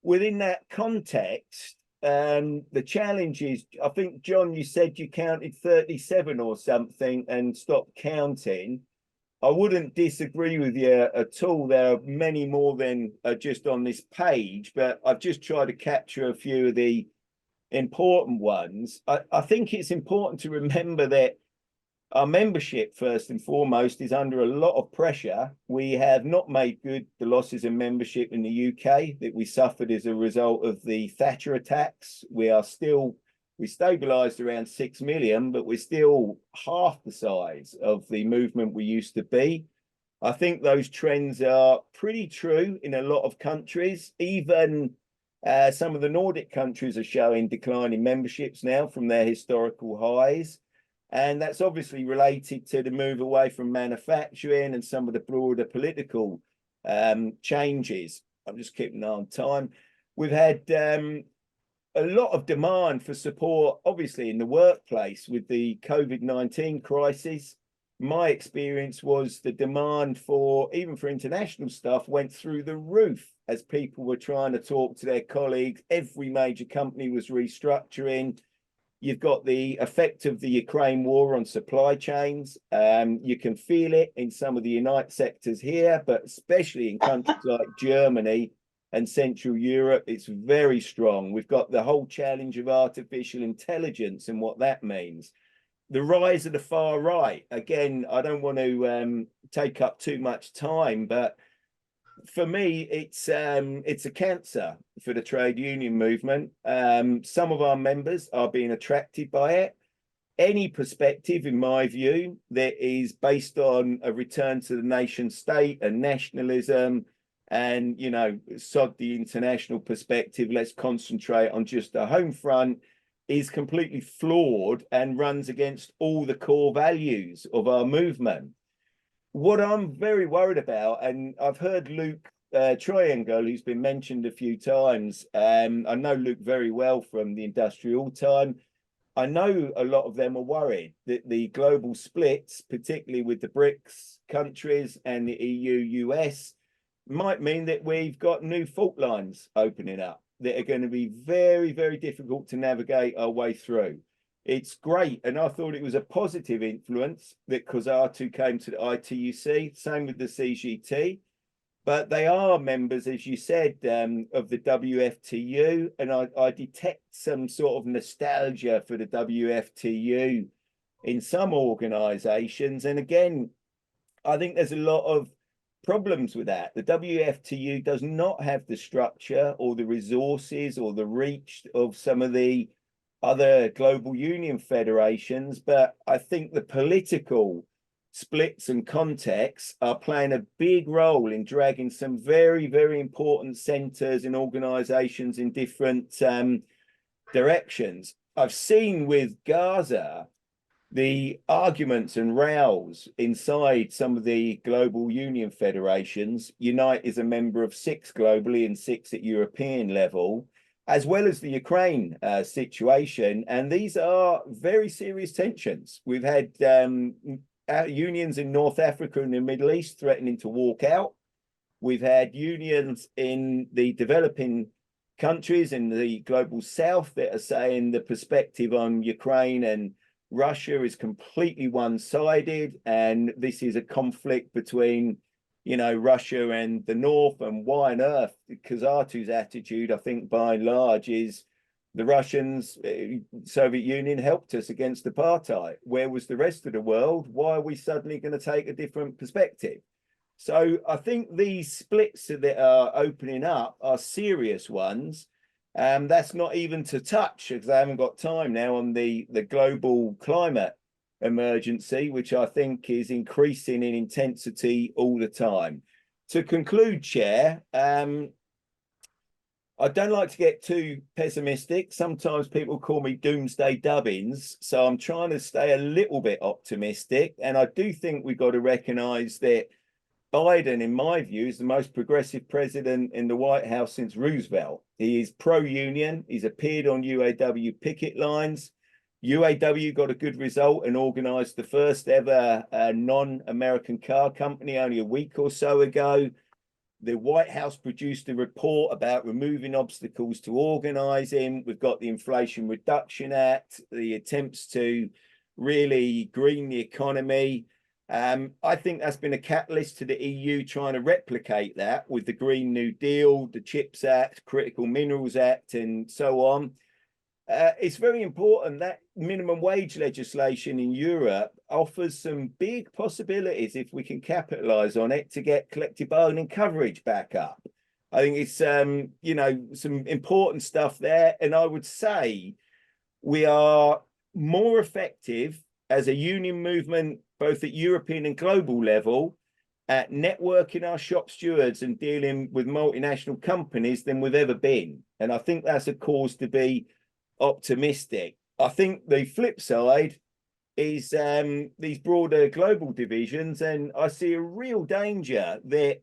within that context, the challenge is, I think, John, you said you counted 37 or something and stopped counting. I wouldn't disagree with you at all. There are many more than just on this page, but I've just tried to capture a few of the important ones. I think it's important to remember that our membership, first and foremost, is under a lot of pressure. We have not made good the losses in membership in the UK that we suffered as a result of the Thatcher attacks. We stabilised around 6 million, but we're still half the size of the movement we used to be. I think those trends are pretty true in a lot of countries. Even some of the Nordic countries are showing declining memberships now from their historical highs. And that's obviously related to the move away from manufacturing and some of the broader political changes. I'm just keeping an eye on time. We've had a lot of demand for support, obviously, in the workplace with the COVID-19 crisis. My experience was the demand for, even for international stuff, went through the roof as people were trying to talk to their colleagues. Every major company was restructuring. You've got the effect of the Ukraine war on supply chains. You can feel it in some of the Unite sectors here, but especially in countries like Germany and Central Europe, it's very strong. We've got the whole challenge of artificial intelligence and what that means. The rise of the far right, again, I don't want to take up too much time, but for me, it's a cancer for the trade union movement. Some of our members are being attracted by it. Any perspective, in my view, that is based on a return to the nation state and nationalism and, you know, sod the international perspective, let's concentrate on just the home front, is completely flawed and runs against all the core values of our movement. What I'm very worried about, and I've heard Luke Triangle, who's been mentioned a few times. I know Luke very well from the industrial time. I know a lot of them are worried that the global splits, particularly with the BRICS countries and the EU-US, might mean that we've got new fault lines opening up that are going to be very, very difficult to navigate our way through. It's great, and I thought it was a positive influence that COSATU came to the ITUC, same with the CGT, but they are members, as you said, of the WFTU, and I detect some sort of nostalgia for the WFTU in some organisations, and again, I think there's a lot of problems with that. The WFTU does not have the structure or the resources or the reach of some of the other global union federations, but I think the political splits and contexts are playing a big role in dragging some very, very important centres and organisations in different directions. I've seen with Gaza the arguments and rows inside some of the global union federations. Unite is a member of 6 globally and 6 at European level, as well as the Ukraine situation. And these are very serious tensions. We've had unions in North Africa and the Middle East threatening to walk out. We've had unions in the developing countries in the global south that are saying the perspective on Ukraine and Russia is completely one-sided, and this is a conflict between, you know, Russia and the North, and why on earth? COSATU's attitude, I think, by and large, is the Russians, Soviet Union helped us against apartheid. Where was the rest of the world? Why are we suddenly going to take a different perspective? So I think these splits that are opening up are serious ones. That's not even to touch, because I haven't got time now, on the global climate emergency, which I think is increasing in intensity all the time. To conclude, Chair, I don't like to get too pessimistic. Sometimes people call me doomsday Dubbins, so I'm trying to stay a little bit optimistic. And I do think we've got to recognise that Biden, in my view, is the most progressive president in the White House since Roosevelt. He is pro-union. He's appeared on UAW picket lines. UAW got a good result and organized the first ever non-American car company only a week or so ago. The White House produced a report about removing obstacles to organizing. We've got the Inflation Reduction Act, the attempts to really green the economy. I think that's been a catalyst to the EU trying to replicate that with the Green New Deal, the CHIPS Act, Critical Minerals Act, and so on. It's very important that minimum wage legislation in Europe offers some big possibilities if we can capitalize on it to get collective bargaining coverage back up. I think it's, you know, some important stuff there. And I would say we are more effective as a union movement, both at European and global level, at networking our shop stewards and dealing with multinational companies than we've ever been. And I think that's a cause to be optimistic. I think the flip side is these broader global divisions, and I see a real danger that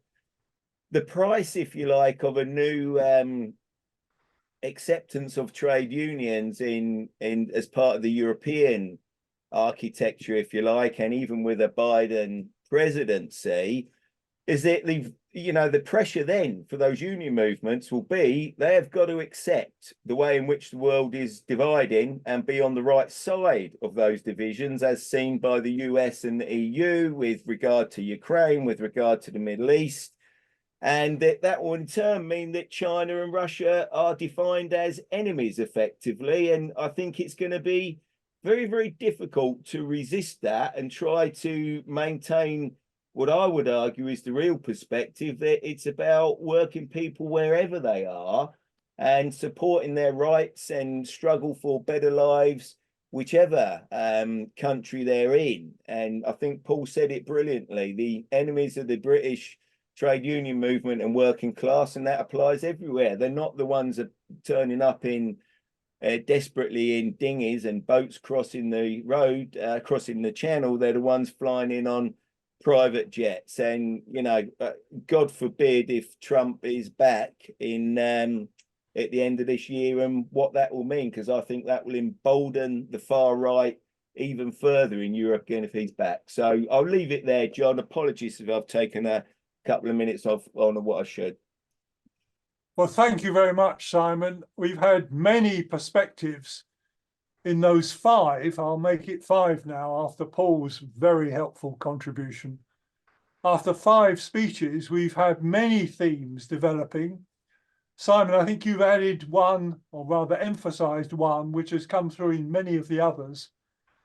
the price, if you like, of a new acceptance of trade unions in as part of the European architecture, if you like, and even with a Biden presidency, is that the pressure then for those union movements will be they have got to accept the way in which the world is dividing and be on the right side of those divisions, as seen by the US and the EU with regard to Ukraine, with regard to the Middle East. And that will in turn mean that China and Russia are defined as enemies effectively. And I think it's going to be very, very difficult to resist that and try to maintain what I would argue is the real perspective, that it's about working people wherever they are and supporting their rights and struggle for better lives, whichever country they're in. And I think Paul said it brilliantly, the enemies of the British trade union movement and working class, and that applies everywhere. They're not the ones that are turning up in desperately in dinghies and boats crossing the road, crossing the channel. They're the ones flying in on private jets. And God forbid if Trump is back in at the end of this year, and what that will mean, because I think that will embolden the far right even further in Europe again if he's back. So I'll leave it there, John. Apologies if I've taken a couple of minutes off on what I should. Well, thank you very much, Simon. We've had many perspectives in those 5. I'll make it 5 now after Paul's very helpful contribution. After 5 speeches, we've had many themes developing. Simon, I think you've added one, or rather emphasized one, which has come through in many of the others,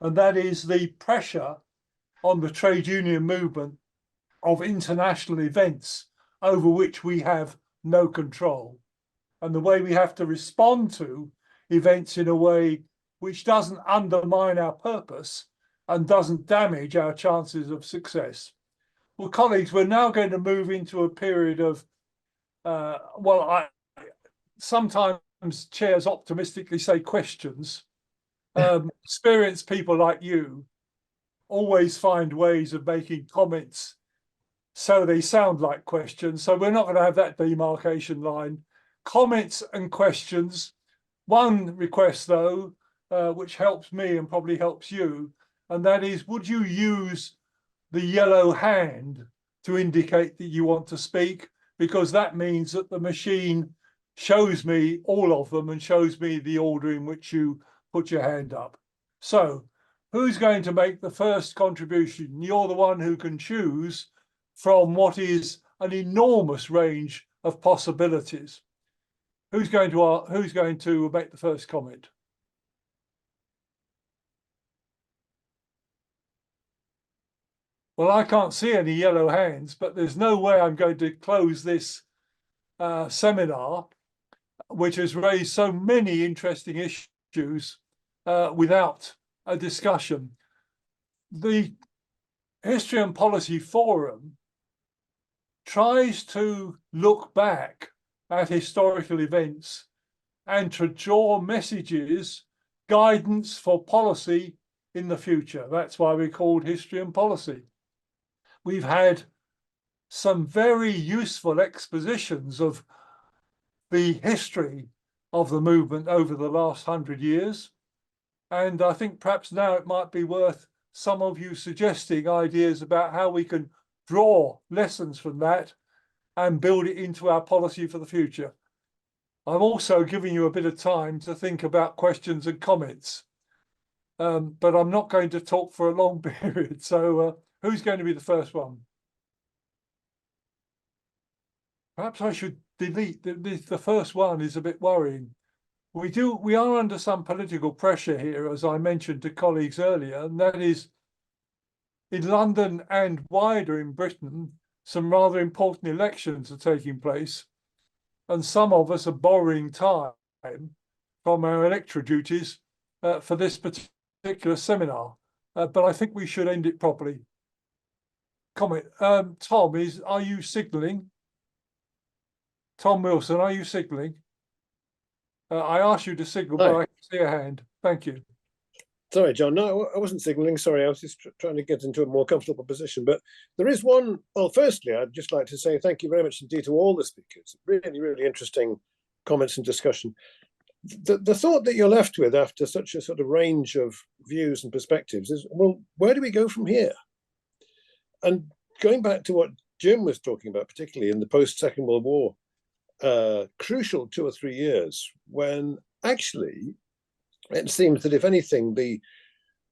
and that is the pressure on the trade union movement of international events over which we have no control, and the way we have to respond to events in a way which doesn't undermine our purpose and doesn't damage our chances of success. Well, colleagues, we're now going to move into a period of, I sometimes chairs optimistically say questions. Experienced people like you always find ways of making comments so they sound like questions. So we're not going to have that demarcation line. Comments and questions. One request, though, which helps me and probably helps you, and that is, would you use the yellow hand to indicate that you want to speak? Because that means that the machine shows me all of them and shows me the order in which you put your hand up. So who's going to make the first contribution? You're the one who can choose from what is an enormous range of possibilities. Who's going to make the first comment? Well, I can't see any yellow hands, but there's no way I'm going to close this seminar, which has raised so many interesting issues, without a discussion. The History and Policy Forum tries to look back at historical events and to draw messages, guidance for policy in the future. That's why we're called History and Policy. We've had some very useful expositions of the history of the movement over the last 100 years. And I think perhaps now it might be worth some of you suggesting ideas about how we can draw lessons from that and build it into our policy for the future. I'm also giving you a bit of time to think about questions and comments, but I'm not going to talk for a long period. So who's going to be the first one? Perhaps I should delete the first one. Is a bit worrying. We are under some political pressure here, as I mentioned to colleagues earlier, and that is in London and wider in Britain, some rather important elections are taking place, and some of us are borrowing time from our electoral duties for this particular seminar. But I think we should end it properly. Comment. Tom, are you signalling? Tom Wilson, are you signalling? I asked you to signal, but I can see a hand. Thank you. Sorry, John. No, I wasn't signalling. Sorry, I was just trying to get into a more comfortable position. But there is one. Well, firstly, I'd just like to say thank you very much indeed to all the speakers. Really, really interesting comments and discussion. The thought that you're left with after such a sort of range of views and perspectives is, well, where do we go from here? And going back to what Jim was talking about, particularly in the post-Second World War, crucial 2 or 3 years when actually it seems that if anything, the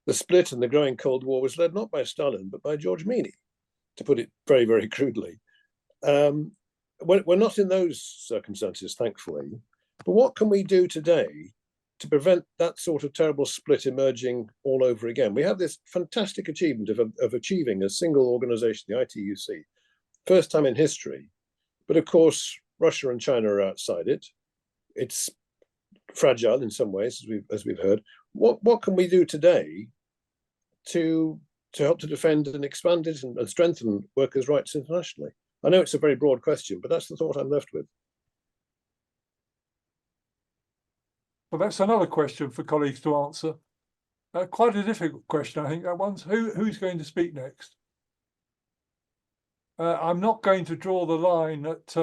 split and the growing Cold War was led not by Stalin, but by George Meany, to put it very, very crudely. We're not in those circumstances, thankfully. But what can we do today to prevent that sort of terrible split emerging all over again? We have this fantastic achievement of achieving a single organization, the ITUC, first time in history. But of course, Russia and China are outside it. It's fragile in some ways, as we've heard. What can we do today to help to defend and expand it and strengthen workers' rights internationally? I know it's a very broad question, but that's the thought I'm left with. Well, that's another question for colleagues to answer. Quite a difficult question, I think, that one's. Who's going to speak next? I'm not going to draw the line at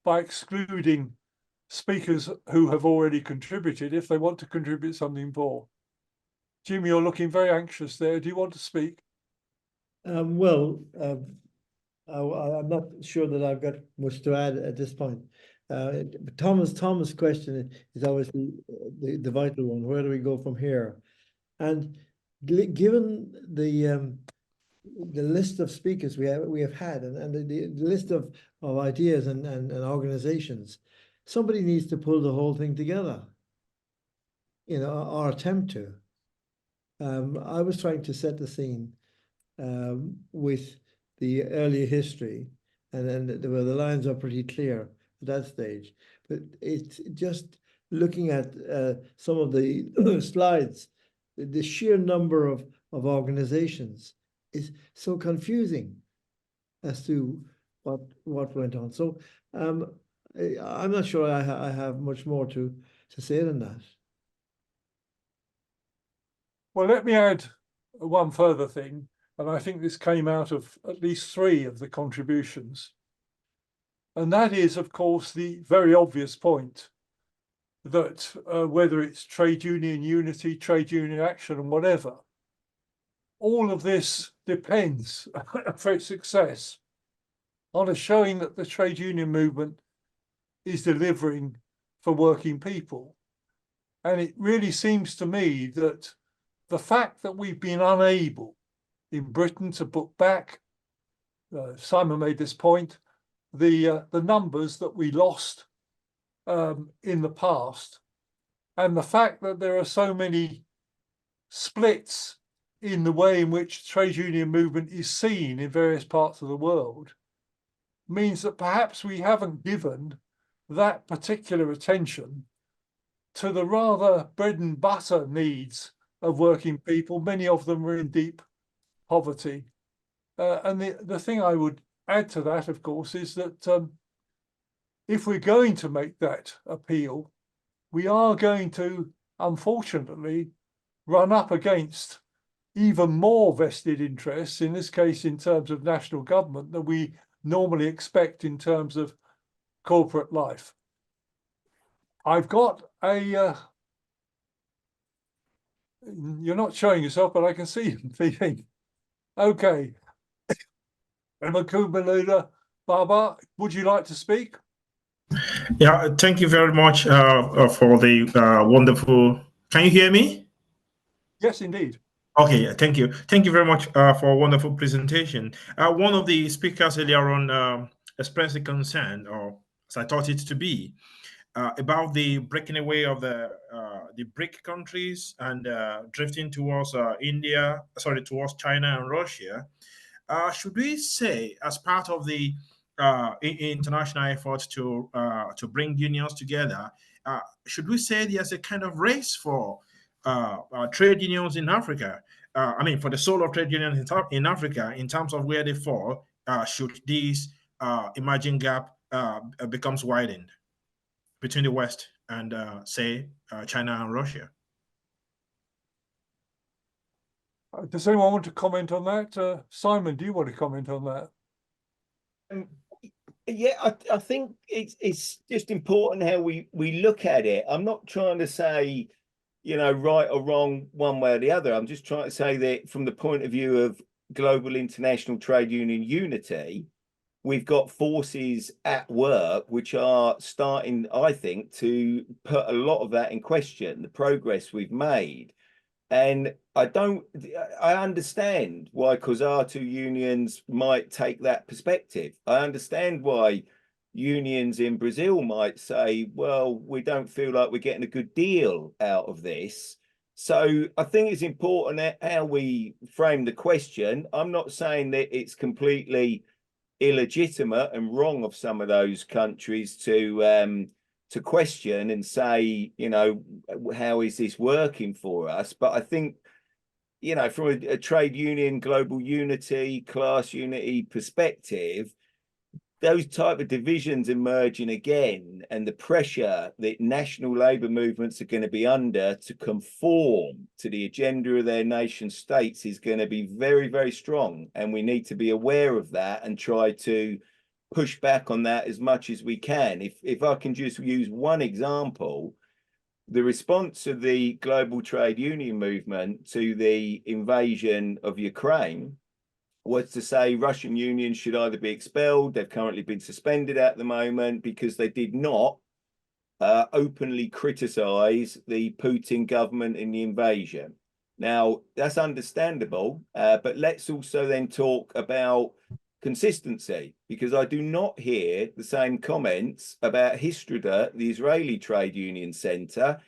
by excluding speakers who have already contributed if they want to contribute something more. Jim, you're looking very anxious there. Do you want to speak? I'm not sure that I've got much to add at this point. Thomas' question is obviously the vital one. Where do we go from here? And given the list of speakers we have had and the list of ideas and organizations, somebody needs to pull the whole thing together, or attempt to. I was trying to set the scene with the earlier history, and then the lines are pretty clear at that stage. But it's just looking at some of the slides, the sheer number of organizations is so confusing as to what went on. So I'm not sure I have much more to say than that. Well, let me add one further thing, and I think this came out of at least 3 of the contributions. And that is, of course, the very obvious point that whether it's trade union unity, trade union action, and whatever, all of this depends for its success on us showing that the trade union movement is delivering for working people. And it really seems to me that the fact that we've been unable in Britain to put back, Simon made this point, the numbers that we lost in the past, and the fact that there are so many splits in the way in which the trade union movement is seen in various parts of the world, means that perhaps we haven't given that particular attention to the rather bread and butter needs of working people. Many of them are in deep poverty. And the thing I would add to that, of course, is that if we're going to make that appeal, we are going to, unfortunately, run up against even more vested interests, in this case in terms of national government, than we normally expect in terms of corporate life. I've got a, you're not showing yourself, but I can see you feeling. Okay. Makumalula Baba, would you like to speak? Yeah, thank you very much for the wonderful. Can you hear me? Yes, indeed. Okay, thank you. Thank you very much for a wonderful presentation. One of the speakers earlier on expressed a concern, or as I thought it to be, about the breaking away of the BRIC countries and drifting towards towards China and Russia. Should we say, as part of the international effort to bring unions together, should we say there's a kind of race for trade unions in Africa? I mean, for the soul of trade unions in Africa, in terms of where they fall, should this emerging gap becomes widened between the West and, say, China and Russia? Does anyone want to comment on that? Simon, do you want to comment on that? Yeah, I think it's just important how we look at it. I'm not trying to say, you know, right or wrong one way or the other. I'm just trying to say that from the point of view of global international trade union unity, we've got forces at work which are starting, I think, to put a lot of that in question, the progress we've made. And I understand why COSATU unions might take that perspective. I understand why unions in Brazil might say, well, we don't feel like we're getting a good deal out of this. So I think it's important how we frame the question. I'm not saying that it's completely illegitimate and wrong of some of those countries to question and say, you know, how is this working for us? But I think, you know, from a trade union, global unity, class unity perspective, those type of divisions emerging again and the pressure that national labour movements are going to be under to conform to the agenda of their nation states is going to be very, very strong. And we need to be aware of that and try to push back on that as much as we can. If I can just use one example, the response of the global trade union movement to the invasion of Ukraine was to say Russian unions should either be expelled, they've currently been suspended at the moment because they did not openly criticize the Putin government in the invasion. Now, that's understandable, but let's also then talk about consistency, because I do not hear the same comments about Histradrut, the Israeli trade union center,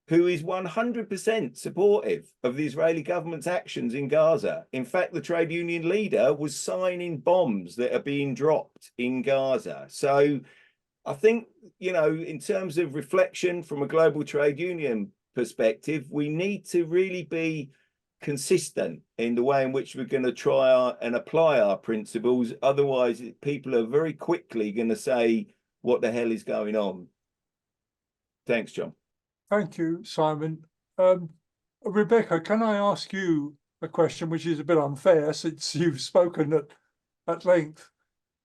who is 100% supportive of the Israeli government's actions in Gaza. In fact, the trade union leader was signing bombs that are being dropped in Gaza. So I think, you know, in terms of reflection from a global trade union perspective, we need to really be consistent in the way in which we're going to try and apply our principles. Otherwise, people are very quickly going to say, what the hell is going on? Thanks, John. Thank you, Simon. Rebecca, can I ask you a question which is a bit unfair since you've spoken at length?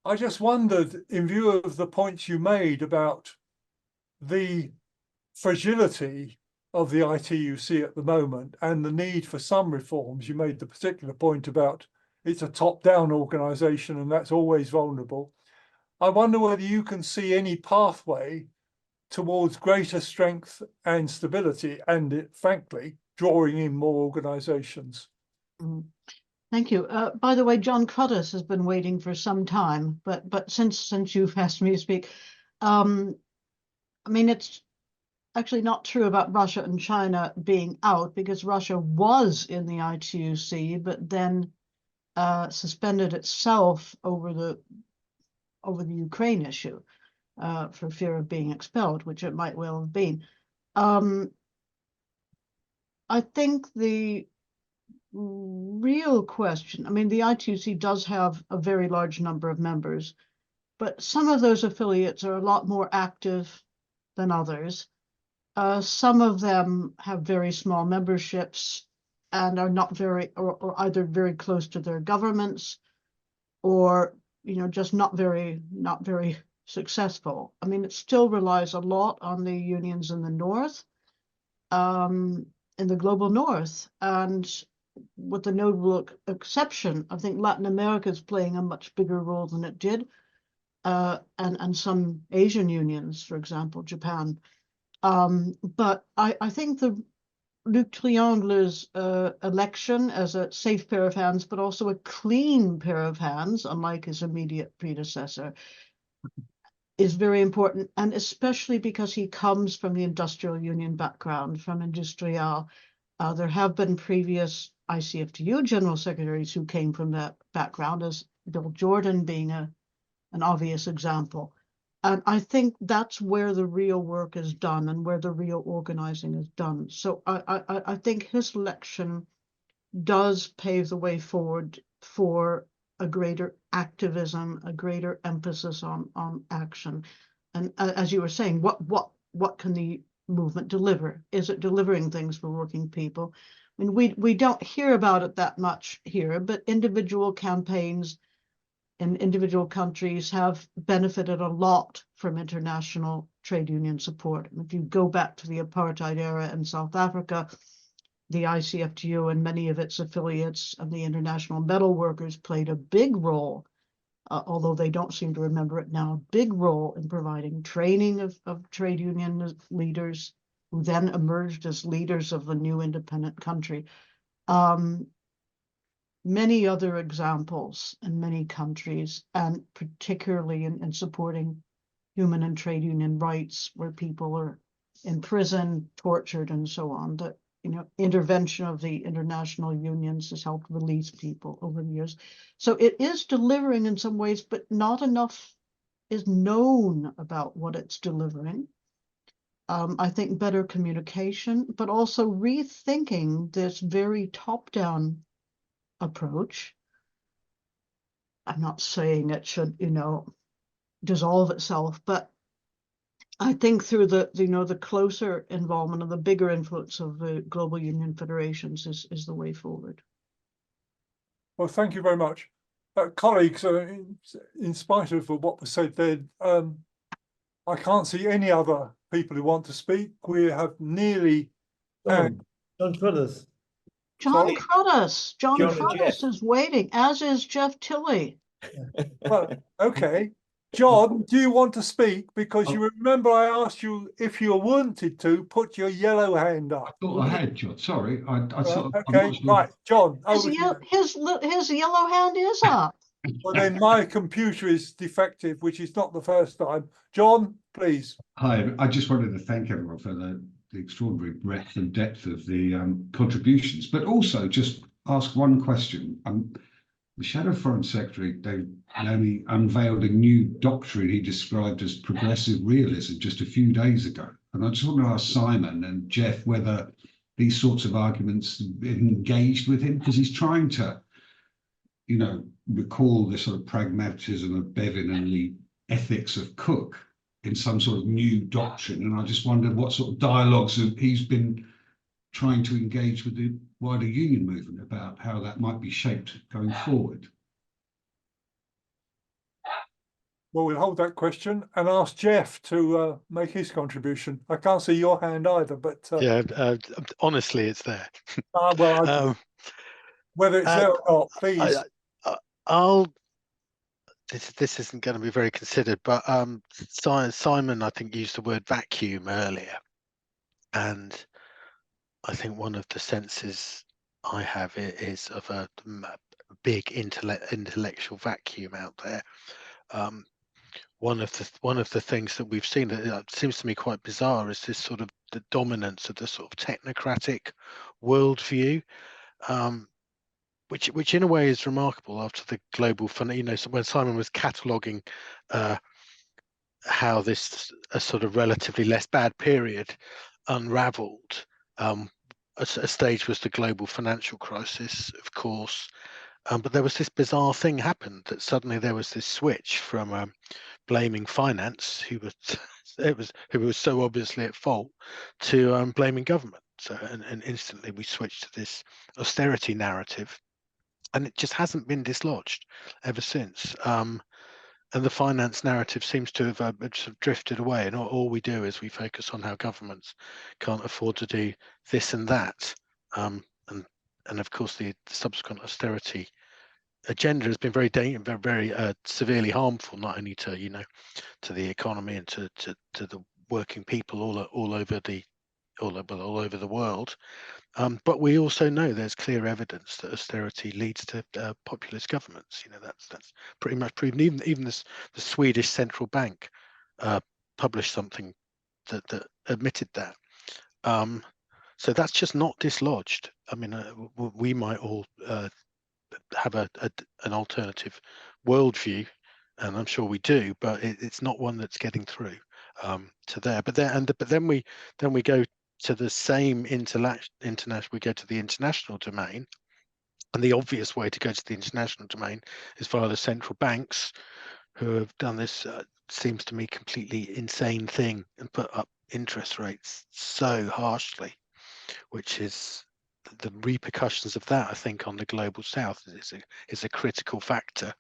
I just wondered, in view of the points you made about the fragility of the ITUC at the moment and the need for some reforms, you made the particular point about it's a top-down organisation and that's always vulnerable. I wonder whether you can see any pathway towards greater strength and stability and, frankly, drawing in more organisations. Thank you. By the way, John Cruddas has been waiting for some time, but since you've asked me to speak, I mean, it's actually not true about Russia and China being out, because Russia was in the ITUC, but then suspended itself over the Ukraine issue for fear of being expelled, which it might well have been. I think the real question, I mean, the ITUC does have a very large number of members, but some of those affiliates are a lot more active than others. Some of them have very small memberships and are not very, or either very close to their governments, or just not very successful. I mean, it still relies a lot on the unions in the North, in the global North, and with the notable exception, I think Latin America is playing a much bigger role than it did, and some Asian unions, for example, Japan. But I think the Luc Triangle's election as a safe pair of hands, but also a clean pair of hands, unlike his immediate predecessor, is very important, and especially because he comes from the industrial union background, from Industrial. There have been previous ICFTU general secretaries who came from that background, as Bill Jordan being an obvious example. And I think that's where the real work is done and where the real organizing is done. So I think his election does pave the way forward for a greater activism, a greater emphasis on action. And as you were saying, what can the movement deliver? Is it delivering things for working people? I mean, we don't hear about it that much here, but individual campaigns in individual countries have benefited a lot from international trade union support. If you go back to the apartheid era in South Africa, the ICFTU and many of its affiliates and the International Metal Workers played a big role, although they don't seem to remember it now, a big role in providing training of trade union leaders who then emerged as leaders of the new independent country. Many other examples in many countries, and particularly in supporting human and trade union rights, where people are in prison, tortured, and so on. That intervention of the international unions has helped release people over the years. So it is delivering in some ways, but not enough is known about what it's delivering. I think better communication, but also rethinking this very top-down approach. I'm not saying it should, dissolve itself, but I think through the closer involvement of the bigger influence of the global union federations is the way forward. Well, thank you very much. Colleagues, in spite of what was said there, I can't see any other people who want to speak. We have nearly... John Cruddas. John Sorry? Cruddas. John John Cruddas is waiting, as is Jeff Tilley. Well, okay. John, do you want to speak? Because you remember I asked you if you wanted to put your yellow hand up. I thought I had, John. Sorry, I sort of. I'm Okay, not sure. right, John. His yellow hand is up. Well, then my computer is defective, which is not the first time. John, please. Hi, I just wanted to thank everyone for the extraordinary breadth and depth of the contributions, but also just ask one question. The Shadow Foreign Secretary, Dave Lowney, unveiled a new doctrine he described as progressive realism just a few days ago. And I just want to ask Simon and Jeff whether these sorts of arguments have been engaged with him, because he's trying to, recall the sort of pragmatism of Bevin and the ethics of Cook in some sort of new doctrine. And I just wondered what sort of dialogues he's been trying to engage with the wider union movement about how that might be shaped going forward. Well, we'll hold that question and ask Jeff to make his contribution. I can't see your hand either, but honestly, it's there. Whether it's there or not, please. This isn't going to be very considered, but Simon, I think, used the word vacuum earlier, and I think one of the senses I have is of a big intellectual vacuum out there. One of the things that we've seen that seems to me quite bizarre is this sort of the dominance of the sort of technocratic worldview, which in a way is remarkable after the global fund. So when Simon was cataloguing how this a sort of relatively less bad period unravelled. A stage was the global financial crisis, of course, but there was this bizarre thing happened that suddenly there was this switch from blaming finance, who was so obviously at fault, to blaming government. So and instantly we switched to this austerity narrative, and it just hasn't been dislodged ever since. the finance narrative seems to have sort of drifted away, and all we do is we focus on how governments can't afford to do this and that, and of course the subsequent austerity agenda has been very severely harmful, not only to to the economy and to the working people all over the world. But we also know there's clear evidence that austerity leads to populist governments. That's pretty much proven. Even the Swedish central bank published something that admitted that. So that's just not dislodged. I mean, we might all have an alternative worldview, and I'm sure we do, but it's not one that's getting through to there. But then we go to the same international. We go to the international domain, and the obvious way to go to the international domain is via the central banks, who have done this seems to me completely insane thing and put up interest rates so harshly, which is the repercussions of that, I think, on the global south is a critical factor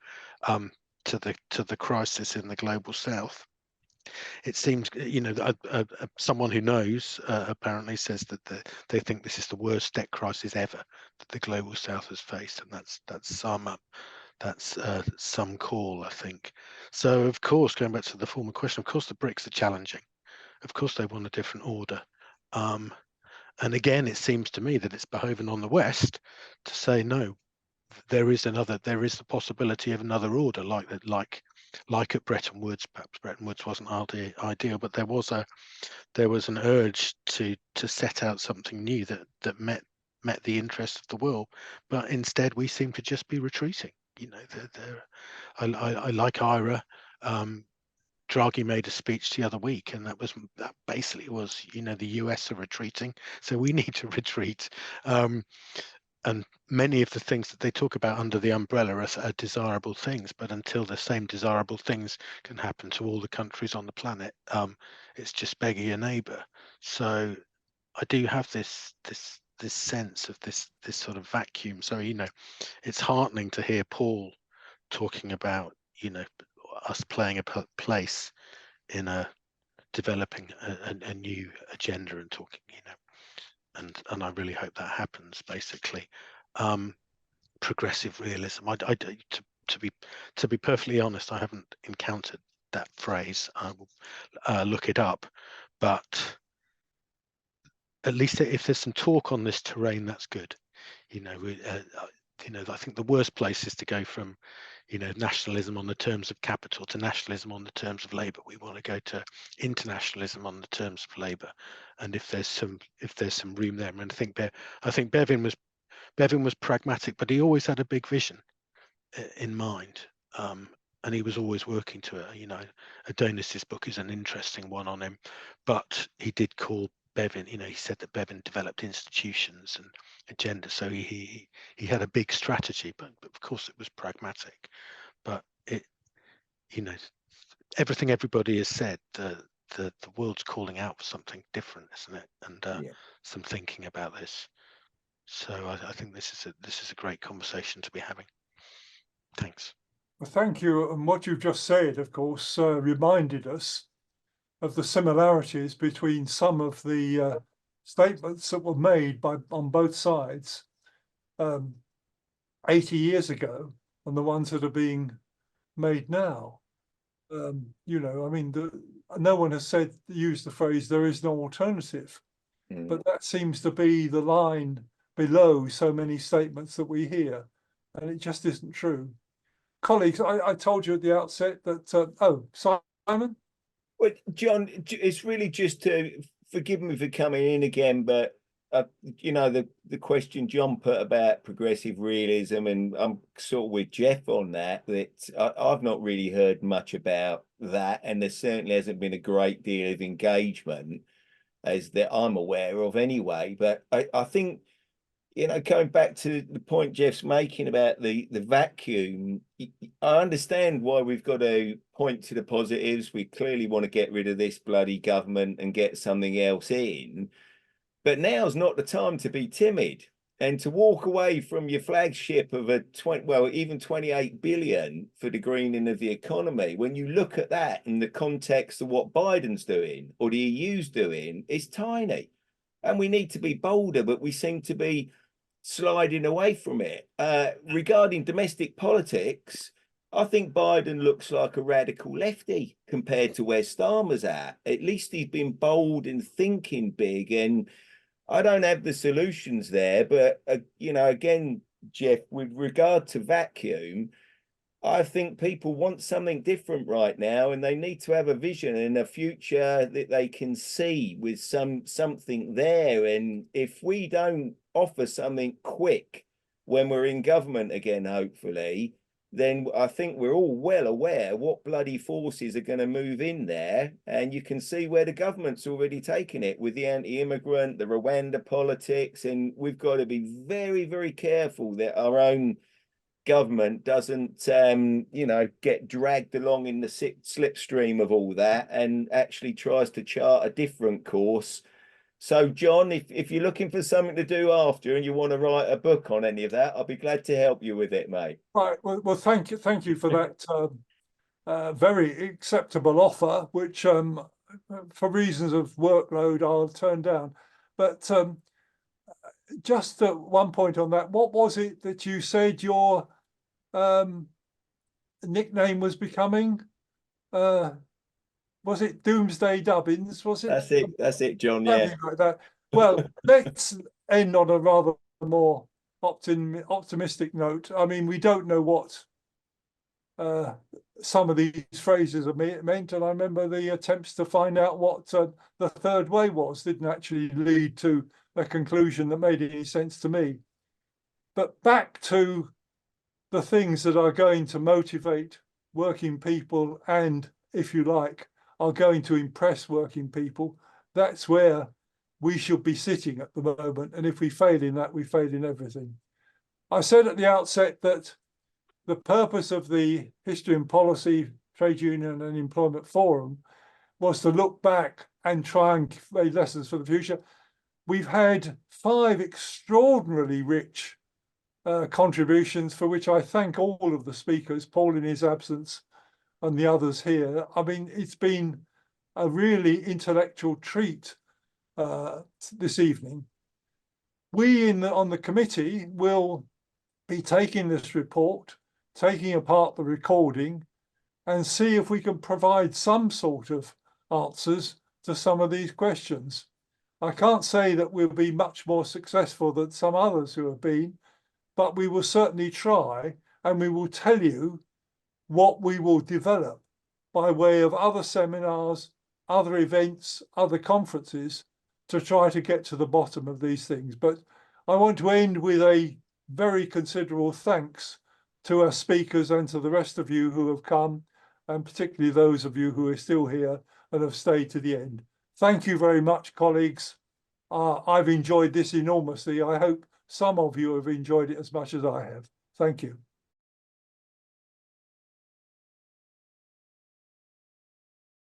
to the crisis in the global south. It seems, someone who knows apparently says that they think this is the worst debt crisis ever that the global south has faced, and that's some call, I think. So, of course, going back to the former question, of course the BRICS are challenging. Of course they want a different order. And again, it seems to me that it's behoven on the West to say no. There is the possibility of another order, like at Bretton Woods. Perhaps Bretton Woods wasn't ideal, but there was an urge to set out something new that met the interests of the world. But instead, we seem to just be retreating. I like IRA. Draghi made a speech the other week, and that basically was, the US are retreating, so we need to retreat. And many of the things that they talk about under the umbrella are desirable things, but until the same desirable things can happen to all the countries on the planet, it's just beggar your neighbor. So I do have this sense of this sort of vacuum. So it's heartening to hear Paul talking about us playing a place in developing a new agenda and talking, and I really hope that happens. Basically, progressive realism. To be perfectly honest, I haven't encountered that phrase. I will look it up, but at least if there's some talk on this terrain, that's good. I think the worst place is to go from, nationalism on the terms of capital to nationalism on the terms of labour. We want to go to internationalism on the terms of labour, and if there's some room there, and I think Bevin was pragmatic, but he always had a big vision in mind, and he was always working to it. Adonis's book is an interesting one on him, but he did call Bevin, he said that Bevin developed institutions and agenda, so he had a big strategy, but of course it was pragmatic. But everything everybody has said, the world's calling out for something different, isn't it? And some thinking about this. So I think this is a great conversation to be having. Thanks. Well, thank you. And what you've just said, of course, reminded us of the similarities between some of the statements that were made on both sides 80 years ago and the ones that are being made now. No one has used the phrase "there is no alternative," but that seems to be the line below so many statements that we hear, and it just isn't true. Colleagues, I told you at the outset that Simon. Well, John, it's really just to forgive me for coming in again, but the question John put about progressive realism, and I'm sort of with Jeff on that I've not really heard much about that, and there certainly hasn't been a great deal of engagement as that I'm aware of anyway. But I think, going back to the point Jeff's making about the vacuum, I understand why we've got to point to the positives. We clearly want to get rid of this bloody government and get something else in. But now's not the time to be timid. And to walk away from your flagship of a even 28 billion for the greening of the economy, when you look at that in the context of what Biden's doing or the EU's doing, it's tiny. And we need to be bolder, but we seem to be sliding away from it. Regarding domestic politics, I think Biden looks like a radical lefty compared to where Starmer's at. At least he's been bold and thinking big, and I don't have the solutions there, but you know, again, Jeff, with regard to vacuum, I think people want something different right now, and they need to have a vision and a future that they can see with something there. And if we don't offer something quick when we're in government again, hopefully, then I think we're all well aware what bloody forces are going to move in there. And you can see where the government's already taken it with the anti-immigrant, the Rwanda politics. And we've got to be very, very careful that our own government doesn't, you know, get dragged along in the slipstream of all that and actually tries to chart a different course. So, John, if you're looking for something to do after and you want to write a book on any of that, I'll be glad to help you with it, mate. Right. Well, thank you for that very acceptable offer, which for reasons of workload I'll turn down. But just one point on that, what was it that you said your nickname was becoming? Was it Doomsday Dubbins? Was it? That's it, John. Yeah. Like that. Well, let's end on a rather more optimistic note. I mean, we don't know what some of these phrases are meant, and I remember the attempts to find out what the third way was didn't actually lead to a conclusion that made any sense to me. But back to the things that are going to motivate working people and, if you like, are going to impress working people. That's where we should be sitting at the moment. And if we fail in that, we fail in everything. I said at the outset that the purpose of the History and Policy Trade Union and Employment Forum was to look back and try and make lessons for the future. We've had 5 extraordinarily rich contributions, for which I thank all of the speakers, Paul in his absence and the others here. I mean, it's been a really intellectual treat this evening. We on the committee will be taking this report, taking apart the recording, and see if we can provide some sort of answers to some of these questions. I can't say that we'll be much more successful than some others who have been, but we will certainly try, and we will tell you what we will develop by way of other seminars, other events, other conferences to try to get to the bottom of these things. But I want to end with a very considerable thanks to our speakers and to the rest of you who have come, and particularly those of you who are still here and have stayed to the end. Thank you very much, colleagues. I've enjoyed this enormously. I hope some of you have enjoyed it as much as I have. Thank you.